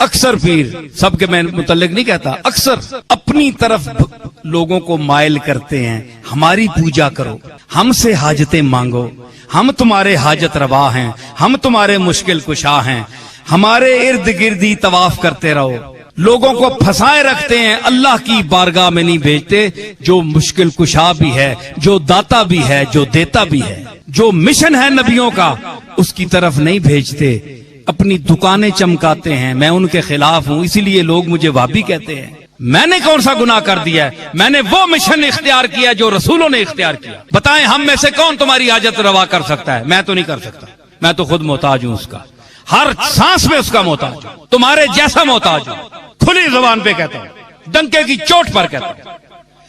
اکثر پیر، سب کے میں متعلق نہیں کہتا، اکثر اپنی طرف لوگوں کو مائل کرتے ہیں، ہماری پوجا کرو، ہم سے حاجتیں مانگو، ہم تمہارے حاجت روا ہیں، ہم تمہارے مشکل کشا ہیں، ہمارے ارد گردی طواف کرتے رہو۔ لوگوں کو پھنسائے رکھتے ہیں، اللہ کی بارگاہ میں نہیں بھیجتے، جو مشکل کشا بھی ہے، جو داتا بھی ہے، جو دیتا بھی ہے، جو مشن ہے نبیوں کا اس کی طرف نہیں بھیجتے، اپنی دکانیں چمکاتے ہیں۔ میں ان کے خلاف ہوں، اسی لیے لوگ مجھے وہابی کہتے ہیں۔ میں نے کون سا گناہ کر دیا ہے؟ میں نے وہ مشن اختیار کیا جو رسولوں نے اختیار کیا۔ بتائیں ہم میں سے کون تمہاری حاجت روا کر سکتا ہے؟ میں تو نہیں کر سکتا، میں تو خود محتاج ہوں اس کا، ہر سانس میں اس کا محتاج ہوں، تمہارے جیسا محتاج ہوں، کھلی زبان پہ کہتا ہوں، ڈنکے کی چوٹ پر کہتا ہوں۔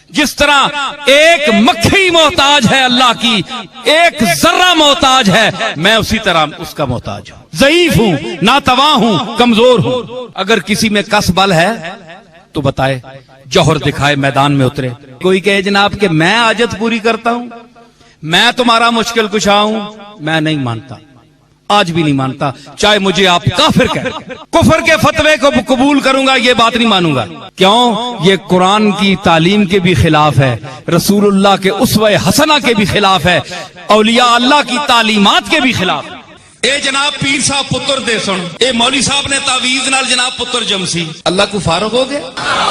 جس طرح ایک مکھی محتاج ہے اللہ کی، ایک ذرہ محتاج ہے، میں اسی طرح اس کا محتاج ہوں، ضعیف ہوں، ناتواں ہوں، کمزور ہوں۔ اگر کسی میں کس بل ہے تو بتائے، جوہر دکھائے، میدان میں اترے۔ کوئی کہے جناب کہ میں حاجت پوری کرتا ہوں، میں تمہارا مشکل کشا ہوں، میں نہیں مانتا، آج بھی نہیں مانتا، چاہے مجھے آپ کافر کہیں۔ کفر کے فتوے کو قبول کروں گا، یہ بات نہیں مانوں گا۔ کیوں؟ یہ قرآن کی تعلیم کے بھی خلاف ہے، رسول اللہ کے اسوہ حسنہ کے بھی خلاف ہے، اولیاء اللہ کی تعلیمات کے بھی خلاف ہے۔ اے جناب پیر صاحب پتر دے سن، اے مولوی صاحب نے تعویذ نال جناب پتر جمسی، اللہ کو فارغ ہو گیا؟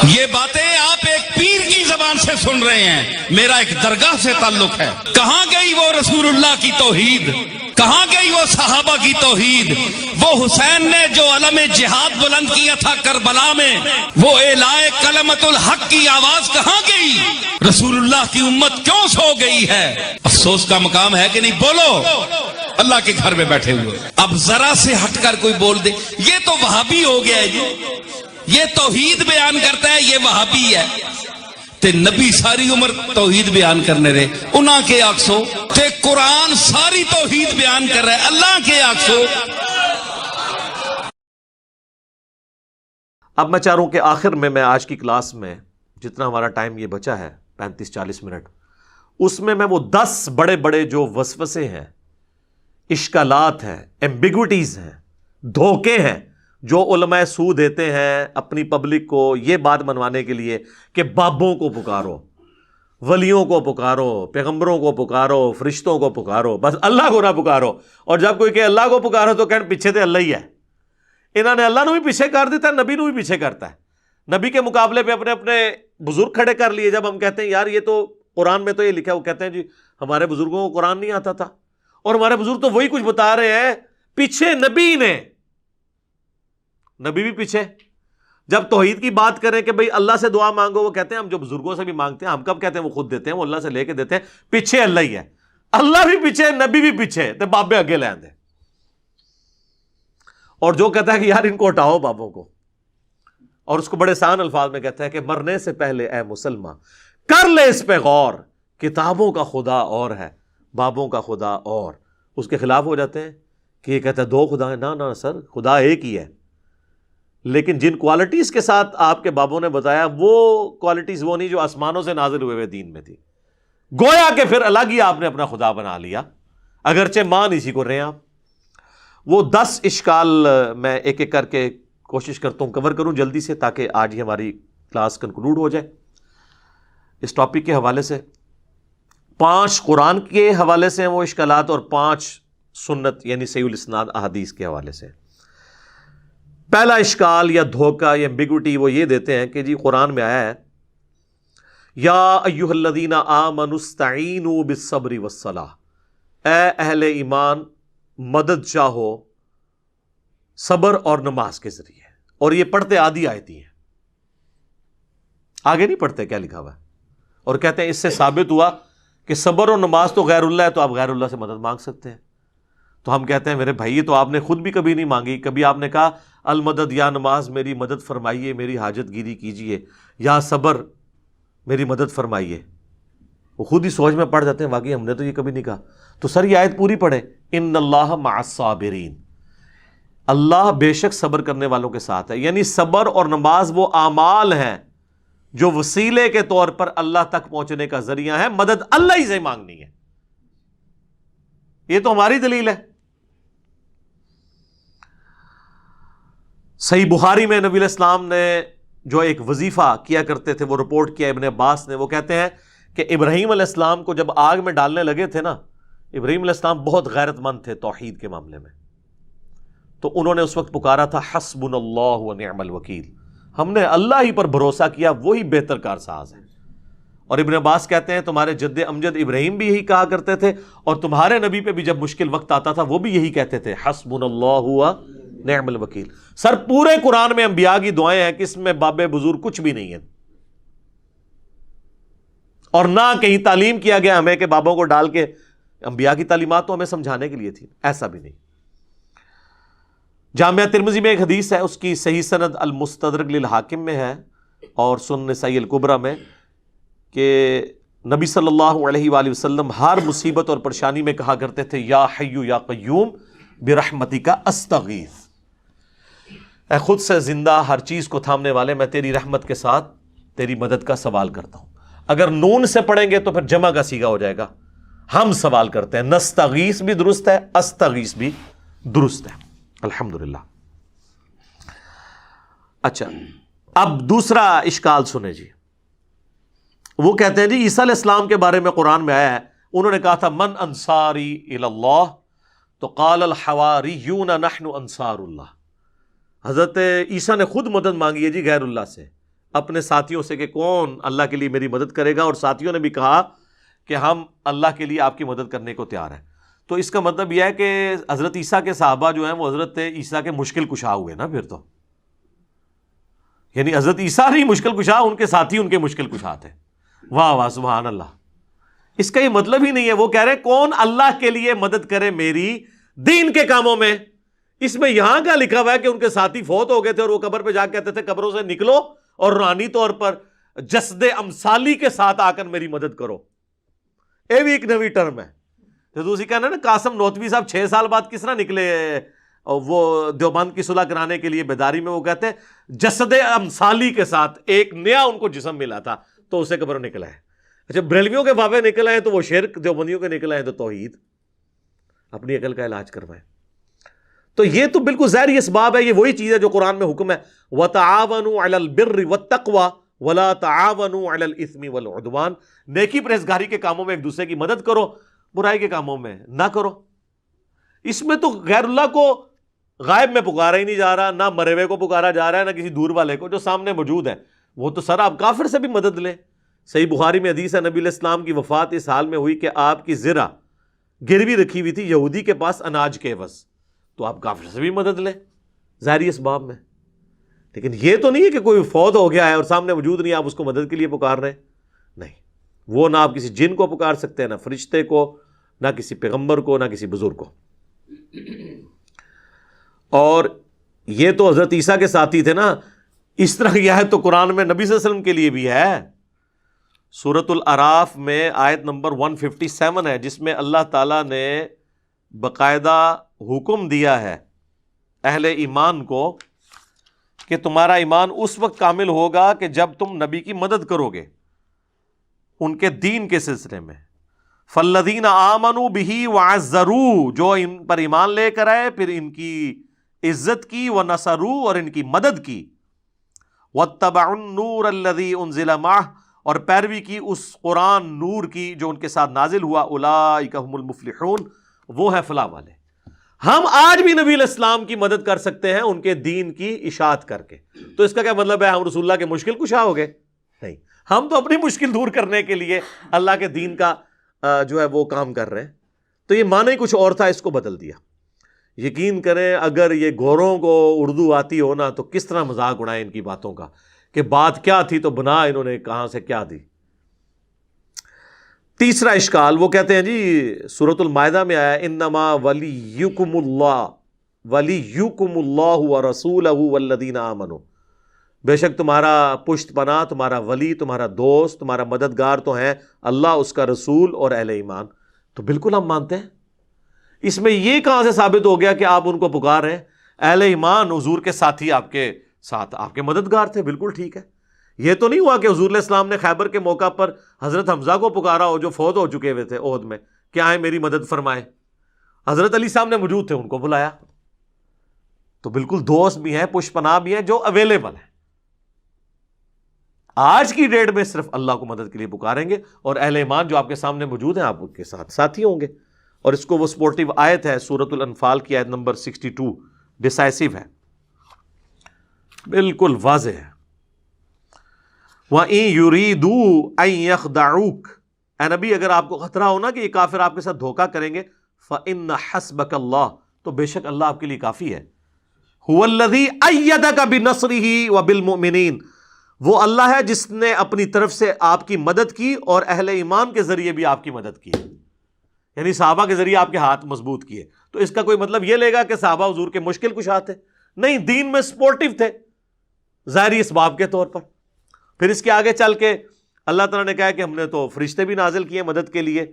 یہ باتیں آپ ایک پیر کی زبان سے سن رہے ہیں، میرا ایک درگاہ سے تعلق ہے۔ کہاں گئی وہ رسول اللہ کی توحید؟ کہاں گئی وہ صحابہ کی توحید؟ وہ حسین نے جو علم جہاد بلند کیا تھا کربلا میں، وہ اعلائے کلمت الحق کی آواز کہاں گئی؟ رسول اللہ کی امت کیوں سو گئی ہے؟ افسوس کا مقام ہے کہ نہیں؟ بولو، اللہ کے گھر میں بیٹھے ہوئے۔ اب ذرا سے ہٹ کر کوئی بول دے یہ تو وہابی ہو گیا ہے جی، یہ توحید بیان کرتا ہے، یہ وہابی ہے۔ تے نبی ساری عمر توحید بیان کرنے رہے، انہاں کے آکسو تے قرآن ساری توحید بیان کر رہا ہے، اللہ کے آکسو۔ اب میں چاہ رہا ہوں کہ آخر میں آج کی کلاس میں جتنا ہمارا ٹائم یہ بچا ہے 35-40 منٹ، اس میں وہ 10 بڑے بڑے جو وسوسے ہیں، اشکالات ہیں، ایمبیگوٹیز ہیں، دھوکے ہیں، جو علماء سو دیتے ہیں اپنی پبلک کو یہ بات منوانے کے لیے کہ بابوں کو پکارو، ولیوں کو پکارو، پیغمبروں کو پکارو، فرشتوں کو پکارو، بس اللہ کو نہ پکارو۔ اور جب کوئی کہ اللہ کو پکارو تو کہیں پیچھے تے اللہ ہی ہے۔ انہوں نے اللہ نو بھی پیچھے کر دیتا ہے، نبی نو بھی پیچھے کرتا ہے، نبی کے مقابلے پہ اپنے اپنے بزرگ کھڑے کر لیے۔ جب ہم کہتے ہیں یار یہ تو قرآن میں تو یہ لکھا ہے، وہ کہتے ہیں جی ہمارے بزرگوں کو قرآن نہیں آتا تھا، اور ہمارے بزرگ تو وہی کچھ بتا رہے ہیں، پیچھے نبی نے، نبی بھی پیچھے۔ جب توحید کی بات کریں کہ بھئی اللہ سے دعا مانگو، وہ کہتے ہیں ہم جو بزرگوں سے بھی مانگتے ہیں، ہم کب کہتے ہیں وہ خود دیتے ہیں، وہ اللہ سے لے کے دیتے ہیں، پیچھے اللہ ہی ہے، اللہ بھی پیچھے، نبی بھی پیچھے، تے بابے اگے لے آندے۔ اور جو کہتا ہے کہ یار ان کو ہٹاؤ بابوں کو، اور اس کو بڑے آسان الفاظ میں کہتا ہے کہ مرنے سے پہلے اے مسلمان کر لے اس پہ غور، کتابوں کا خدا اور ہے، بابوں کا خدا اور۔ اس کے خلاف ہو جاتے ہیں کہ یہ کہتا ہے 2 خدا ہیں۔ نہ سر، خدا ایک ہی ہے، لیکن جن کوالٹیز کے ساتھ آپ کے بابوں نے بتایا وہ کوالٹیز وہ نہیں جو آسمانوں سے نازل ہوئے دین میں تھی۔ گویا کہ پھر الگ ہی آپ نے اپنا خدا بنا لیا، اگرچہ مان اسی کو رہے ہیں آپ۔ وہ 10 اشکال میں ایک ایک کر کے کوشش کرتا ہوں کور کروں جلدی سے، تاکہ آج ہی ہماری کلاس کنکلوڈ ہو جائے اس ٹاپک کے حوالے سے۔ 5 قرآن کے حوالے سے ہیں وہ اشکالات، اور 5 سنت یعنی صحیح الاسناد احادیث کے حوالے سے۔ پہلا اشکال یا دھوکہ یا ایمبیگوٹی وہ یہ دیتے ہیں کہ جی قرآن میں آیا ہے یا ایھا الذین آمنوا استعینوا بالصبر والصلاۃ، اے اہل ایمان مدد چاہو صبر اور نماز کے ذریعے۔ اور یہ پڑھتے آدھی آیتی ہیں، آگے نہیں پڑھتے کیا لکھا ہوا ہے، اور کہتے ہیں اس سے ثابت ہوا کہ صبر اور نماز تو غیر اللہ ہے، تو آپ غیر اللہ سے مدد مانگ سکتے ہیں۔ تو ہم کہتے ہیں میرے بھائی یہ تو آپ نے خود بھی کبھی نہیں مانگی، کبھی آپ نے کہا المدد یا نماز میری مدد فرمائیے، میری حاجت گیری کیجیے، یا صبر میری مدد فرمائیے۔ وہ خود ہی سوچ میں پڑ جاتے ہیں واقعی ہم نے تو یہ کبھی نہیں کہا۔ تو سر یہ آیت پوری پڑھیں، ان اللہ مع الصابرین، اللہ بے شک صبر کرنے والوں کے ساتھ ہے۔ یعنی صبر اور نماز وہ اعمال ہیں جو وسیلے کے طور پر اللہ تک پہنچنے کا ذریعہ ہے، مدد اللہ ہی سے مانگنی ہے۔ یہ تو ہماری دلیل ہے۔ صحیح بخاری میں نبی علیہ السلام نے جو ایک وظیفہ کیا کرتے تھے وہ رپورٹ کیا ابن عباس نے. وہ کہتے ہیں کہ ابراہیم علیہ السلام کو جب آگ میں ڈالنے لگے تھے نا، ابراہیم علیہ السلام بہت غیرت مند تھے توحید کے معاملے میں، تو انہوں نے اس وقت پکارا تھا حسبنا اللہ و نعم الوکیل، ہم نے اللہ ہی پر بھروسہ کیا، وہی بہتر کارساز ہے. اور ابن عباس کہتے ہیں تمہارے جد امجد ابراہیم بھی یہی کہا کرتے تھے، اور تمہارے نبی پہ بھی جب مشکل وقت آتا تھا وہ بھی یہی کہتے تھے حسبنا اللہ و نعم الوکیل. سر پورے قرآن میں انبیاء کی دعائیں ہیں کہ اس میں باب بزرگ کچھ بھی نہیں ہے، اور نہ کہیں تعلیم کیا گیا ہمیں کہ بابوں کو ڈال کے، انبیاء کی تعلیمات تو ہمیں سمجھانے کے لیے تھی، ایسا بھی نہیں. جامعہ ترمذی میں ایک حدیث ہے، اس کی صحیح سند المستدرک للحاکم میں ہے اور سنن نسائی الکبریٰ میں، کہ نبی صلی اللہ علیہ وآلہ وسلم ہر مصیبت اور پریشانی میں کہا کرتے تھے یا حی یا قیوم برحمتک استغیث، اے خود سے زندہ ہر چیز کو تھامنے والے، میں تیری رحمت کے ساتھ تیری مدد کا سوال کرتا ہوں. اگر نون سے پڑھیں گے تو پھر جمع کا صیغہ ہو جائے گا، ہم سوال کرتے ہیں. نستغیث بھی درست ہے، استغیث بھی درست ہے. الحمدللہ. اچھا اب دوسرا اشکال سنیں جی. وہ کہتے ہیں جی عیسیٰ علیہ السلام کے بارے میں قرآن میں آیا ہے، انہوں نے کہا تھا من انصاری الی اللہ، تو قال الحواریون نحن انصار اللہ. حضرت عیسیٰ نے خود مدد مانگی ہے جی غیر اللہ سے، اپنے ساتھیوں سے کہ کون اللہ کے لیے میری مدد کرے گا، اور ساتھیوں نے بھی کہا کہ ہم اللہ کے لیے آپ کی مدد کرنے کو تیار ہیں. تو اس کا مطلب یہ ہے کہ حضرت عیسیٰ کے صحابہ جو ہیں وہ حضرت عیسیٰ کے مشکل کشا ہوئے نا پھر تو، یعنی حضرت عیسیٰ نہیں مشکل کشا، ان کے ساتھی ان کے مشکل کشا تھے. واہ واہ سبحان اللہ. اس کا یہ مطلب ہی نہیں ہے. وہ کہہ رہے کون اللہ کے لیے مدد کرے میری دین کے کاموں میں. اس میں یہاں کا لکھا ہوا ہے کہ ان کے ساتھی فوت ہو گئے تھے اور وہ قبر پہ جا کے کہتے تھے قبروں سے نکلو اور روحانی طور پر جسد امثالی کے ساتھ آ کر میری مدد کرو. یہ بھی ایک نوی ٹرم ہے. تو دوسری کہنا نا قاسم نوتوی صاحب 6 سال بعد کس طرح نکلے وہ دیوبند کی صلح کرانے کے لیے بیداری میں. وہ کہتے ہیں جسد امثالی کے ساتھ ایک نیا ان کو جسم ملا تھا تو اسے قبر نکلا ہے. اچھا بریلویوں کے بابے نکل آئے تو وہ شرک، دیوبندیوں کے نکل آئے تو توحید. اپنی عقل کا علاج کروائیں. تو یہ تو بالکل ظاہری اسباب ہے. یہ وہی چیز ہے جو قرآن میں حکم ہے وَتَعَاوَنُوا عَلَى الْبِرِّ وَالتَّقْوَى وَلَا تَعَاوَنُوا عَلَى الْإِثْمِ وَالْعُدْوَانِ. نیکی پرہیزگاری کے کاموں میں ایک دوسرے کی مدد کرو، برائی کے کاموں میں نہ کرو. اس میں تو غیر اللہ کو غائب میں پکارا ہی نہیں جا رہا، نہ مرے ہوئے کو پکارا جا رہا ہے، نہ کسی دور والے کو، جو سامنے موجود ہے. وہ تو سر آپ کافر سے بھی مدد لیں. صحیح بخاری میں حدیث ہے نبی علیہ السلام کی وفات اس حال میں ہوئی کہ آپ کی زرہ گروی رکھی ہوئی تھی یہودی کے پاس اناج کے عوض، تو آپ کافر سے بھی مدد لیں ظاہری اسباب میں. لیکن یہ تو نہیں ہے کہ کوئی فوت ہو گیا ہے اور سامنے موجود نہیں، آپ اس کو مدد کے لیے پکار رہے ہیں. نہیں، وہ نہ آپ کسی جن کو پکار سکتے ہیں، نہ فرشتے کو، نہ کسی پیغمبر کو، نہ کسی بزرگ کو. اور یہ تو حضرت عیسیٰ کے ساتھی تھے نا. اس طرح کی آیت تو قرآن میں نبی صلی اللہ علیہ وسلم کے لیے بھی ہے. سورۃ الاعراف میں آیت نمبر 157 ہے، جس میں اللہ تعالیٰ نے باقاعدہ حکم دیا ہے اہل ایمان کو کہ تمہارا ایمان اس وقت کامل ہوگا کہ جب تم نبی کی مدد کرو گے ان کے دین کے سلسلے میں. فالذین آمنوا بہ وعزروہ، جو ان پر ایمان لے کر آئے پھر ان کی عزت کی، ونصروا، اور ان کی مدد کی، واتبعوا النور الذی انزل معہ، اور پیروی کی اس قرآن نور کی جو ان کے ساتھ نازل ہوا، اولئک هم المفلحون، وہ ہے فلاح والے. ہم آج بھی نبی علیہ السلام کی مدد کر سکتے ہیں ان کے دین کی اشاعت کر کے. تو اس کا کیا مطلب ہے ہم رسول اللہ کے مشکل کشا ہو گئے؟ نہیں، ہم تو اپنی مشکل دور کرنے کے لیے اللہ کے دین کا جو ہے وہ کام کر رہے ہیں. تو یہ معنی کچھ اور تھا، اس کو بدل دیا. یقین کریں اگر یہ گوروں کو اردو آتی ہو نا تو کس طرح مذاق اڑائے ان کی باتوں کا کہ بات کیا تھی تو بنا انہوں نے کہاں سے کیا دی. تیسرا اشکال وہ کہتے ہیں جی سورۃ المائدہ میں آیا انما ولیکم اللہ ورسولہ والذین آمنوا، بے شک تمہارا پشت پناہ، تمہارا ولی، تمہارا دوست، تمہارا مددگار تو ہیں اللہ، اس کا رسول اور اہل ایمان. تو بالکل ہم مانتے ہیں. اس میں یہ کہاں سے ثابت ہو گیا کہ آپ ان کو پکار رہے ہیں؟ اہل ایمان حضور کے ساتھی آپ کے ساتھ آپ کے مددگار تھے، بالکل ٹھیک ہے. یہ تو نہیں ہوا کہ حضور علیہ السلام نے خیبر کے موقع پر حضرت حمزہ کو پکارا ہو جو فوت ہو چکے ہوئے تھے عہد میں کہ آئیں میری مدد فرمائیں. حضرت علی صاحب نے موجود تھے، ان کو بلایا. تو بالکل دوست بھی ہیں، پش پناہ بھی ہیں جو اویلیبل ہیں. آج کی ڈیٹ میں صرف اللہ کو مدد کے لیے پکاریں گے، اور اہل ایمان جو آپ کے سامنے موجود ہیں آپ ان کے ساتھ ساتھی ہوں گے. اور اس کو وہ سپورٹیو آیت ہے سورۃ الانفال کی آیت نمبر 62، ڈیسائسو ہے، بالکل واضح ہے. وَإِن يُرِيدُوا أَن يَخْدَعُوكَ، اے نبی اگر آپ کو خطرہ ہونا کہ یہ کافر آپ کے ساتھ دھوکہ کریں گے، فَإِنَّ حَسْبَكَ اللَّهُ، تو بے شک اللہ آپ کے لیے کافی ہے. هُوَ الَّذِي أَيَّدَكَ بِنَصْرِهِ وَبِالْمُؤْمِنِينَ، وہ اللہ ہے جس نے اپنی طرف سے آپ کی مدد کی اور اہل ایمان کے ذریعے بھی آپ کی مدد کی، یعنی صحابہ کے ذریعے آپ کے ہاتھ مضبوط کیے. تو اس کا کوئی مطلب یہ لے گا کہ صحابہ حضور کے مشکل کشا تھے؟ نہیں، دین میں سپورٹیو تھے ظاہری اسباب کے طور پر. پھر اس کے آگے چل کے اللہ تعالیٰ نے کہا کہ ہم نے تو فرشتے بھی نازل کیے مدد کے لیے،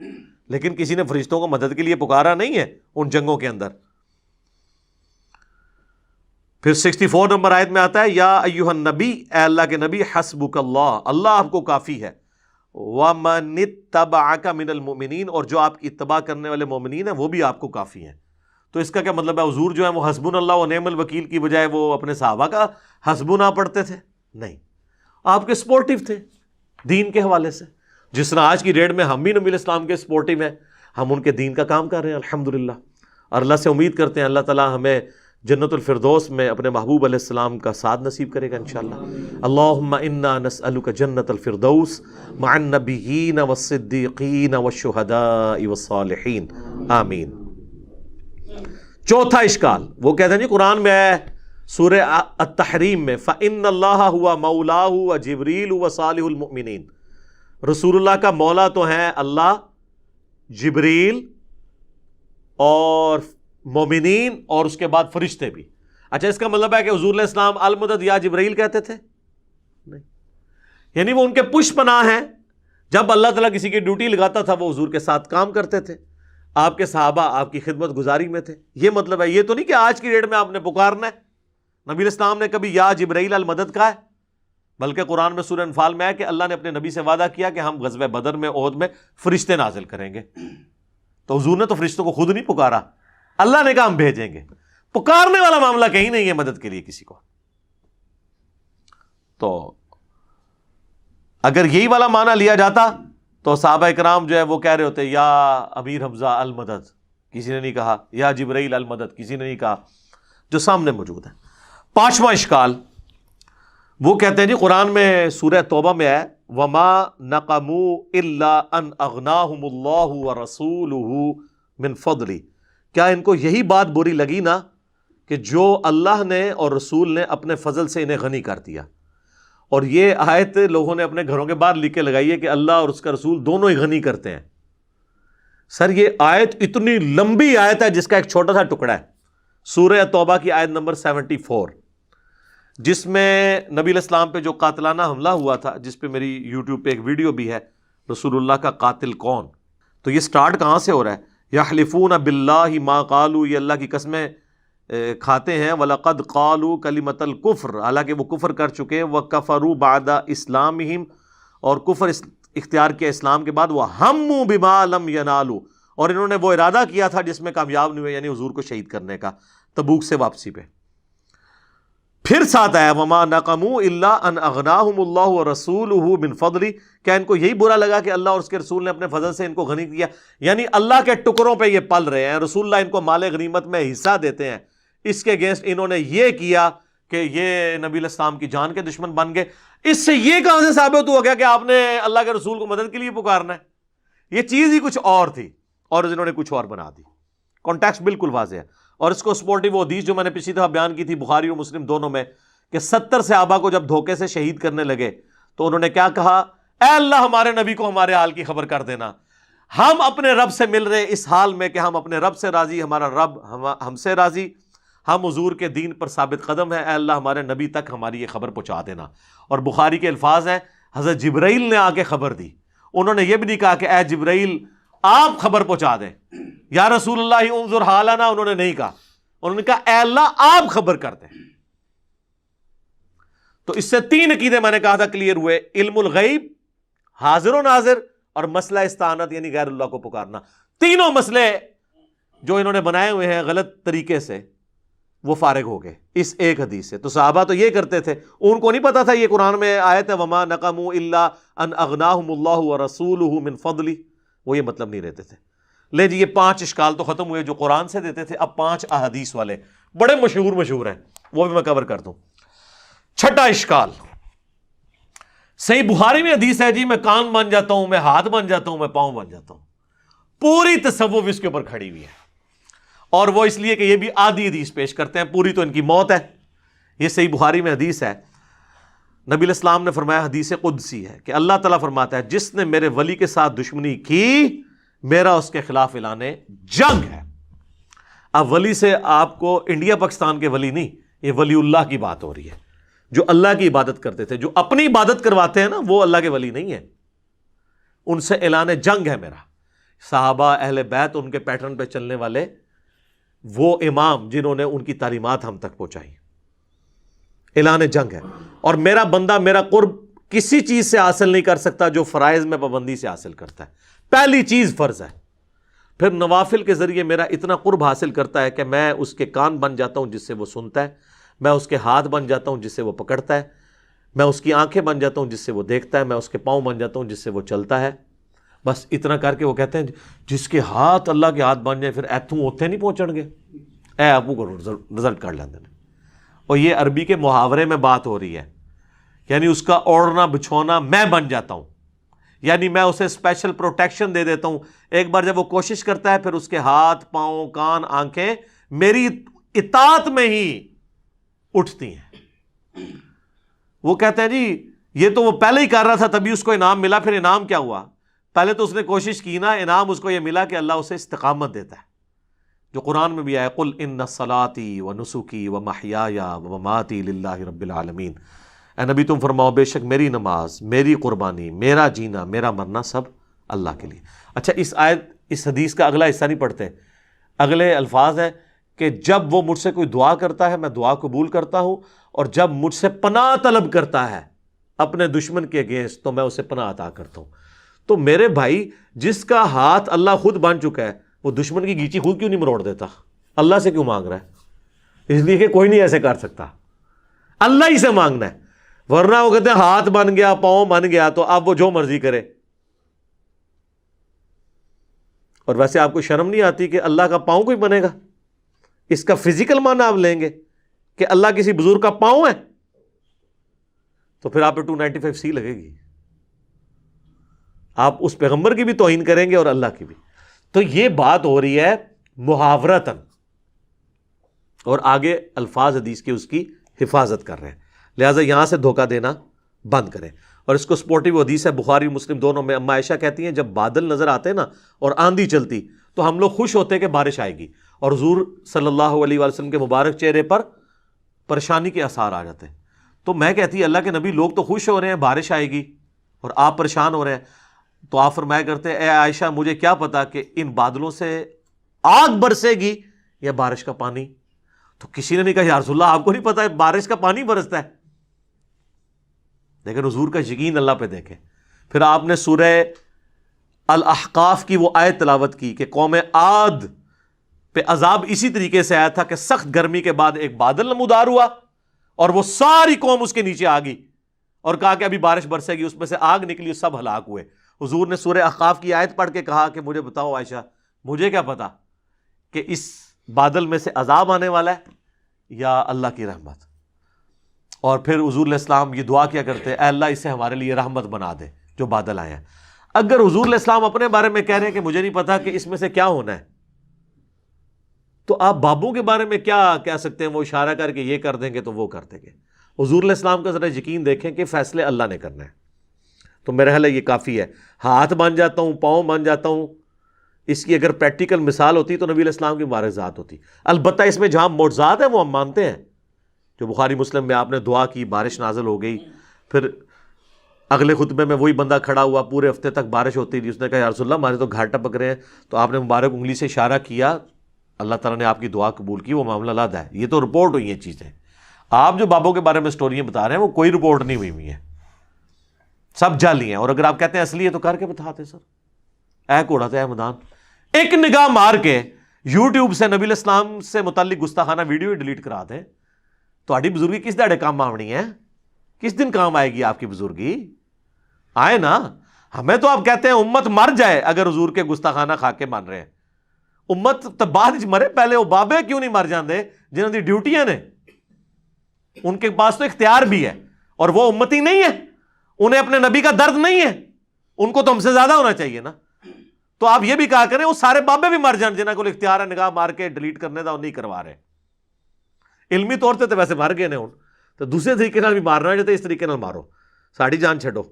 لیکن کسی نے فرشتوں کو مدد کے لیے پکارا نہیں ہے ان جنگوں کے اندر. پھر 64 نمبر آیت میں آتا ہے یا ایھا النبی، اے اللہ کے نبی، حسبک اللہ، اللہ آپ کو کافی ہے، ومن اتبعک من المؤمنین، اور جو آپ کی اتباع کرنے والے مومنین ہیں وہ بھی آپ کو کافی ہیں. تو اس کا کیا مطلب ہے؟ حضور جو ہے وہ حسبنا اللہ و نعم الوکیل کی بجائے وہ اپنے صحابہ کا حسبنا پڑھتے تھے؟ نہیں، آپ کے سپورٹیو تھے دین کے حوالے سے. جس طرح آج کی ڈیٹ میں ہم بھی نبی اسلام کے سپورٹیو ہیں، ہم ان کے دین کا کام کر رہے ہیں الحمدللہ، اور اللہ سے امید کرتے ہیں اللہ تعالیٰ ہمیں جنت الفردوس میں اپنے محبوب علیہ السلام کا ساتھ نصیب کرے گا انشاءاللہ. اللہم انا نسألک جنت الفردوس مع النبیین والصدیقین والشہداء والصالحین، آمین. چوتھا اشکال وہ کہتے ہیں جی قرآن میں ہے سورہ التحریم میں فَإِنَّ اللَّهَ هُوَ مَوْلَاهُ وَجِبْرِيلُ وَصَالِحُ الْمُؤْمِنِينَ، رسول اللہ کا مولا تو ہیں اللہ، جبریل اور مومنین، اور اس کے بعد فرشتے بھی. اچھا، اس کا مطلب ہے کہ حضور علیہ السلام المدد یا جبرائیل کہتے تھے؟ نہیں، یعنی وہ ان کے پش پناہ ہیں. جب اللہ تعالیٰ کسی کی ڈیوٹی لگاتا تھا وہ حضور کے ساتھ کام کرتے تھے، آپ کے صحابہ آپ کی خدمت گزاری میں تھے. یہ مطلب ہے، یہ تو نہیں کہ آج کی ڈیٹ میں آپ نے پکارنا ہے. نبی علیہ السلام نے کبھی یا جبرائیل المدد کہا ہے؟ بلکہ قرآن میں سورہ انفال میں ہے کہ اللہ نے اپنے نبی سے وعدہ کیا کہ ہم غزوہ بدر میں، احد میں فرشتے نازل کریں گے. تو حضور نے تو فرشتوں کو خود نہیں پکارا، اللہ نے کہا ہم بھیجیں گے. پکارنے والا معاملہ کہیں نہیں ہے مدد کے لیے کسی کو. تو اگر یہی والا معنی لیا جاتا تو صحابہ کرام جو ہے وہ کہہ رہے ہوتے یا امیر حمزہ المدد، کسی نے نہیں کہا، یا جبرائیل المدد کسی نے نہیں کہا، جو سامنے موجود ہے. پانچواں اشکال وہ کہتے ہیں جی قرآن میں سورہ توبہ میں ہے وما نقموا الا ان اغناہم اللہ ورسولہ من فضلہ، کیا ان کو یہی بات بری لگی نا کہ جو اللہ نے اور رسول نے اپنے فضل سے انہیں غنی کر دیا. اور یہ آیت لوگوں نے اپنے گھروں کے باہر لکھ کے لگائی ہے کہ اللہ اور اس کا رسول دونوں ہی غنی کرتے ہیں. سر یہ آیت اتنی لمبی آیت ہے جس کا ایک چھوٹا سا ٹکڑا ہے سورہ توبہ کی آیت نمبر 74، جس میں نبی علیہ السلام پہ جو قاتلانہ حملہ ہوا تھا، جس پہ میری یوٹیوب پہ ایک ویڈیو بھی ہے، رسول اللہ کا قاتل کون. تو یہ سٹارٹ کہاں سے ہو رہا ہے؟ یحلفون باللہ ما قالوا، یہ اللہ کی قسمیں کھاتے ہیں، وَلَقَدْ قَالُوا كَلِمَةَ الْكُفْرِ، حالانکہ وہ کفر کر چکے، وَكَفَرُوا بَعْدَ اسلامہم، اور کفر اختیار کیا اسلام کے بعد، وَهَمُّوا بِمَا لَمْ يَنَالُوا، اور انہوں نے وہ ارادہ کیا تھا جس میں کامیاب نہیں ہوئے، یعنی حضور کو شہید کرنے کا تبوک سے واپسی پہ. پھر ساتھ آیا وَمَا نَقَمُوا إِلَّا أَنْ أَغْنَاهُمُ اللَّهُ وَرَسُولُهُ مِنْ فَضْلِهِ، کیا ان کو یہی برا لگا کہ اللہ اور اس کے رسول نے اپنے فضل سے ان کو غنی کیا؟ یعنی اللہ کے ٹکڑوں پہ یہ پل رہے ہیں، رسول اللہ ان کو مال غنیمت میں حصہ دیتے ہیں، اس کے اگینسٹ انہوں نے یہ کیا کہ یہ نبی علیہ السلام کی جان کے دشمن بن گئے. اس سے یہ کہاں سے ثابت ہو گیا کہ آپ نے اللہ کے رسول کو مدد کے لیے پکارنا ہے؟ یہ چیز ہی کچھ اور تھی اور انہوں نے کچھ اور بنا دی. کانٹیکسٹ بالکل واضح ہے. اور اس کو سپورٹیو حدیث جو میں نے پچھلی دفعہ بیان کی تھی بخاری اور مسلم دونوں میں، کہ 70 صحابہ کو جب دھوکے سے شہید کرنے لگے تو انہوں نے کیا کہا؟ اے اللہ ہمارے نبی کو ہمارے حال کی خبر کر دینا، ہم اپنے رب سے مل رہے اس حال میں کہ ہم اپنے رب سے راضی، ہمارا رب ہم سے راضی، ہم حضور کے دین پر ثابت قدم ہیں، اے اللہ ہمارے نبی تک ہماری یہ خبر پہنچا دینا. اور بخاری کے الفاظ ہیں حضرت جبرائیل نے آ کے خبر دی. انہوں نے یہ بھی نہیں کہا کہ اے جبرائیل آپ خبر پہنچا دیں، یا رسول اللہ انظر حالنا، انہوں نے نہیں کہا، انہوں نے کہا اے اللہ آپ خبر کر دیں. تو اس سے 3 عقیدے میں نے کہا تھا کلیئر ہوئے: علم الغیب، حاضر و ناظر، اور مسئلہ استعانت یعنی غیر اللہ کو پکارنا. تینوں مسئلے جو انہوں نے بنائے ہوئے ہیں غلط طریقے سے وہ فارغ ہو گئے اس ایک حدیث سے. تو صحابہ تو یہ کرتے تھے, ان کو نہیں پتا تھا یہ قرآن میں آیت ہے وما نقموا الا ان اغناہم اللہ ورسولہ من فضلہ, وہ یہ مطلب نہیں رہتے تھے. لے جی یہ 5 اشکال تو ختم ہوئے جو قرآن سے دیتے تھے. اب 5 احادیث والے بڑے مشہور ہیں, وہ بھی میں کور کر دوں. چھٹا اشکال, صحیح بخاری میں حدیث ہے جی میں کان بن جاتا ہوں, میں ہاتھ بن جاتا ہوں, میں پاؤں بن جاتا ہوں. پوری تصوف اس کے اوپر کھڑی ہوئی ہے, اور وہ اس لیے کہ یہ بھی آدھی حدیث پیش کرتے ہیں, پوری تو ان کی موت ہے. یہ صحیح بخاری میں حدیث ہے, نبی علیہ السلام نے فرمایا, حدیث قدسی ہے کہ اللہ تعالیٰ فرماتا ہے جس نے میرے ولی کے ساتھ دشمنی کی میرا اس کے خلاف اعلان جنگ ہے. اب ولی سے آپ کو انڈیا پاکستان کے ولی نہیں, یہ ولی اللہ کی بات ہو رہی ہے, جو اللہ کی عبادت کرتے تھے. جو اپنی عبادت کرواتے ہیں نا وہ اللہ کے ولی نہیں ہیں, ان سے اعلان جنگ ہے میرا. صحابہ اہل بیت ان کے پیٹرن پہ چلنے والے وہ امام جنہوں نے ان کی تعلیمات ہم تک پہنچائی, اعلان جنگ ہے. اور میرا بندہ میرا قرب کسی چیز سے حاصل نہیں کر سکتا جو فرائض میں پابندی سے حاصل کرتا ہے. پہلی چیز فرض ہے, پھر نوافل کے ذریعے میرا اتنا قرب حاصل کرتا ہے کہ میں اس کے کان بن جاتا ہوں جس سے وہ سنتا ہے, میں اس کے ہاتھ بن جاتا ہوں جس سے وہ پکڑتا ہے, میں اس کی آنکھیں بن جاتا ہوں جس سے وہ دیکھتا ہے, میں اس کے پاؤں بن جاتا ہوں جس سے وہ چلتا ہے. بس اتنا کر کے وہ کہتے ہیں جس کے ہاتھ اللہ کے ہاتھ بن جائیں پھر ایتھوں اوتھے نہیں پہنچن گے, اے آپ کو رزلٹ کر لیندے. اور یہ عربی کے محاورے میں بات ہو رہی ہے, یعنی اس کا اوڑھنا بچھونا میں بن جاتا ہوں, یعنی میں اسے اسپیشل پروٹیکشن دے دیتا ہوں. ایک بار جب وہ کوشش کرتا ہے پھر اس کے ہاتھ پاؤں کان آنکھیں میری اطاعت میں ہی اٹھتی ہیں. وہ کہتے ہیں جی یہ تو وہ پہلے ہی کر رہا تھا تبھی اس کو انعام ملا, پھر انعام کیا ہوا؟ پہلے تو اس نے کوشش کی نا, انعام اس کو یہ ملا کہ اللہ اسے استقامت دیتا ہے, جو قرآن میں بھی آیا قل ان صلاتی و نسکی و محیایا و مماتی للہ رب العالمین. اے نبی تم فرماؤ بے شک میری نماز, میری قربانی, میرا جینا, میرا مرنا سب اللہ کے لیے. اچھا اس حدیث کا اگلا حصہ نہیں پڑھتے, اگلے الفاظ ہیں کہ جب وہ مجھ سے کوئی دعا کرتا ہے میں دعا قبول کرتا ہوں, اور جب مجھ سے پناہ طلب کرتا ہے اپنے دشمن کے اگینسٹ تو میں اسے پناہ عطا کرتا ہوں. تو میرے بھائی جس کا ہاتھ اللہ خود بن چکا ہے وہ دشمن کی گیچی خود کیوں نہیں مروڑ دیتا؟ اللہ سے کیوں مانگ رہا ہے؟ اس لیے کہ کوئی نہیں ایسے کر سکتا, اللہ ہی سے مانگنا ہے. ورنہ وہ کہتے ہیں ہاتھ بن گیا پاؤں بن گیا تو اب وہ جو مرضی کرے. اور ویسے آپ کو شرم نہیں آتی کہ اللہ کا پاؤں کوئی بنے گا؟ اس کا فزیکل معنی آپ لیں گے کہ اللہ کسی بزرگ کا پاؤں ہے, تو پھر آپ پہ 295C لگے گی. آپ اس پیغمبر کی بھی توہین کریں گے اور اللہ کی بھی. تو یہ بات ہو رہی ہے محاورتاً, اور آگے الفاظ حدیث کے اس کی حفاظت کر رہے ہیں. لہٰذا یہاں سے دھوکہ دینا بند کریں. اور اس کو سپورٹیو حدیث ہے بخاری مسلم دونوں میں, اما عائشہ کہتی ہیں جب بادل نظر آتے نا اور آندھی چلتی تو ہم لوگ خوش ہوتے کہ بارش آئے گی, اور حضور صلی اللہ علیہ وسلم کے مبارک چہرے پر پریشانی کے آثار آ جاتے ہیں. تو میں کہتی اللہ کے نبی لوگ تو خوش ہو رہے ہیں بارش آئے گی اور آپ پریشان ہو رہے ہیں. تو آپ فرمایا کرتے اے عائشہ مجھے کیا پتا کہ ان بادلوں سے آگ برسے گی یا بارش کا پانی. تو کسی نے نہیں کہا یا رسول اللہ آپ کو نہیں پتا بارش کا پانی برستا ہے. لیکن حضور کا یقین اللہ پہ دیکھیں. پھر آپ نے سورہ الاحقاف کی وہ آیت تلاوت کی کہ قوم عاد پہ عذاب اسی طریقے سے آیا تھا کہ سخت گرمی کے بعد ایک بادل نمودار ہوا اور وہ ساری قوم اس کے نیچے آ گئی اور کہا کہ ابھی بارش برسے گی, اس میں سے آگ نکلی, سب ہلاک ہوئے. حضور نے سورہ احقاف کی آیت پڑھ کے کہا کہ مجھے بتاؤ عائشہ مجھے کیا پتا کہ اس بادل میں سے عذاب آنے والا ہے یا اللہ کی رحمت. اور پھر حضور علیہ السلام یہ دعا کیا کرتے اے اللہ اسے ہمارے لیے رحمت بنا دے جو بادل آئے ہیں. اگر حضور علیہ السلام اپنے بارے میں کہہ رہے ہیں کہ مجھے نہیں پتا کہ اس میں سے کیا ہونا ہے, تو آپ بابوں کے بارے میں کیا کہہ سکتے ہیں؟ وہ اشارہ کر کے یہ کر دیں گے تو وہ کر دیں گے. حضور علیہ السلام کا ذرا یقین دیکھیں کہ فیصلے اللہ نے کرنا ہے. تو میرا خیال ہے یہ کافی ہے. ہاتھ بن جاتا ہوں پاؤں بن جاتا ہوں, اس کی اگر پریکٹیکل مثال ہوتی تو نبی علیہ السلام کی مبارک ذات ہوتی. البتہ اس میں جہاں معجزات ہیں وہ ہم مانتے ہیں, جو بخاری مسلم میں آپ نے دعا کی بارش نازل ہو گئی, پھر اگلے خطبے میں وہی بندہ کھڑا ہوا پورے ہفتے تک بارش ہوتی رہی, اس نے کہا یا رسول اللہ ہمارے تو گھاٹ ٹپک رہے ہیں, تو آپ نے مبارک انگلی سے اشارہ کیا, اللہ تعالیٰ نے آپ کی دعا قبول کی, وہ معاملہ علیحدہ ہے. یہ تو رپورٹ ہوئی ہیں چیزیں. آپ جو بابوں کے بارے میں سٹوریاں بتا رہے ہیں وہ کوئی رپورٹ نہیں ہوئی ہیں, سب جعلی ہیں. اور اگر آپ کہتے ہیں اصلی ہے تو کر کے بتاتے سر, اے گھوڑا تو اے میدان. ایک نگاہ مار کے یوٹیوب سے نبی علیہ السلام سے متعلق گستاخانہ ویڈیو ڈیلیٹ کرا دیں تو بزرگی کس دہڑے کام آنی ہے؟ کس دن کام آئے گی آپ کی بزرگی؟ آئے نا. ہمیں تو آپ کہتے ہیں امت مر جائے اگر حضور کے گستاخانہ خا کے مان رہے ہیں. امت تو بعد مرے، پہلے وہ بابے کیوں نہیں مر جاندے جنہوں کی ڈیوٹیاں نے؟ ان کے پاس تو اختیار بھی ہے اور وہ امتی نہیں ہے، انہیں اپنے نبی کا درد نہیں ہے، ان کو تو ہم سے زیادہ ہونا چاہیے نا. تو آپ یہ بھی کہا کریں وہ سارے بابے بھی مر جان جنہوں کو اختیار ہے نگاہ مار کے ڈیلیٹ کرنے کا، وہ نہیں کروا رہے. علمی طور سے تو ویسے مر گئے نے ہوں، تو دوسرے طریقے نال بھی مارنا ہے جو اس طریقے نال مارو، ساڑی جان چھڈو.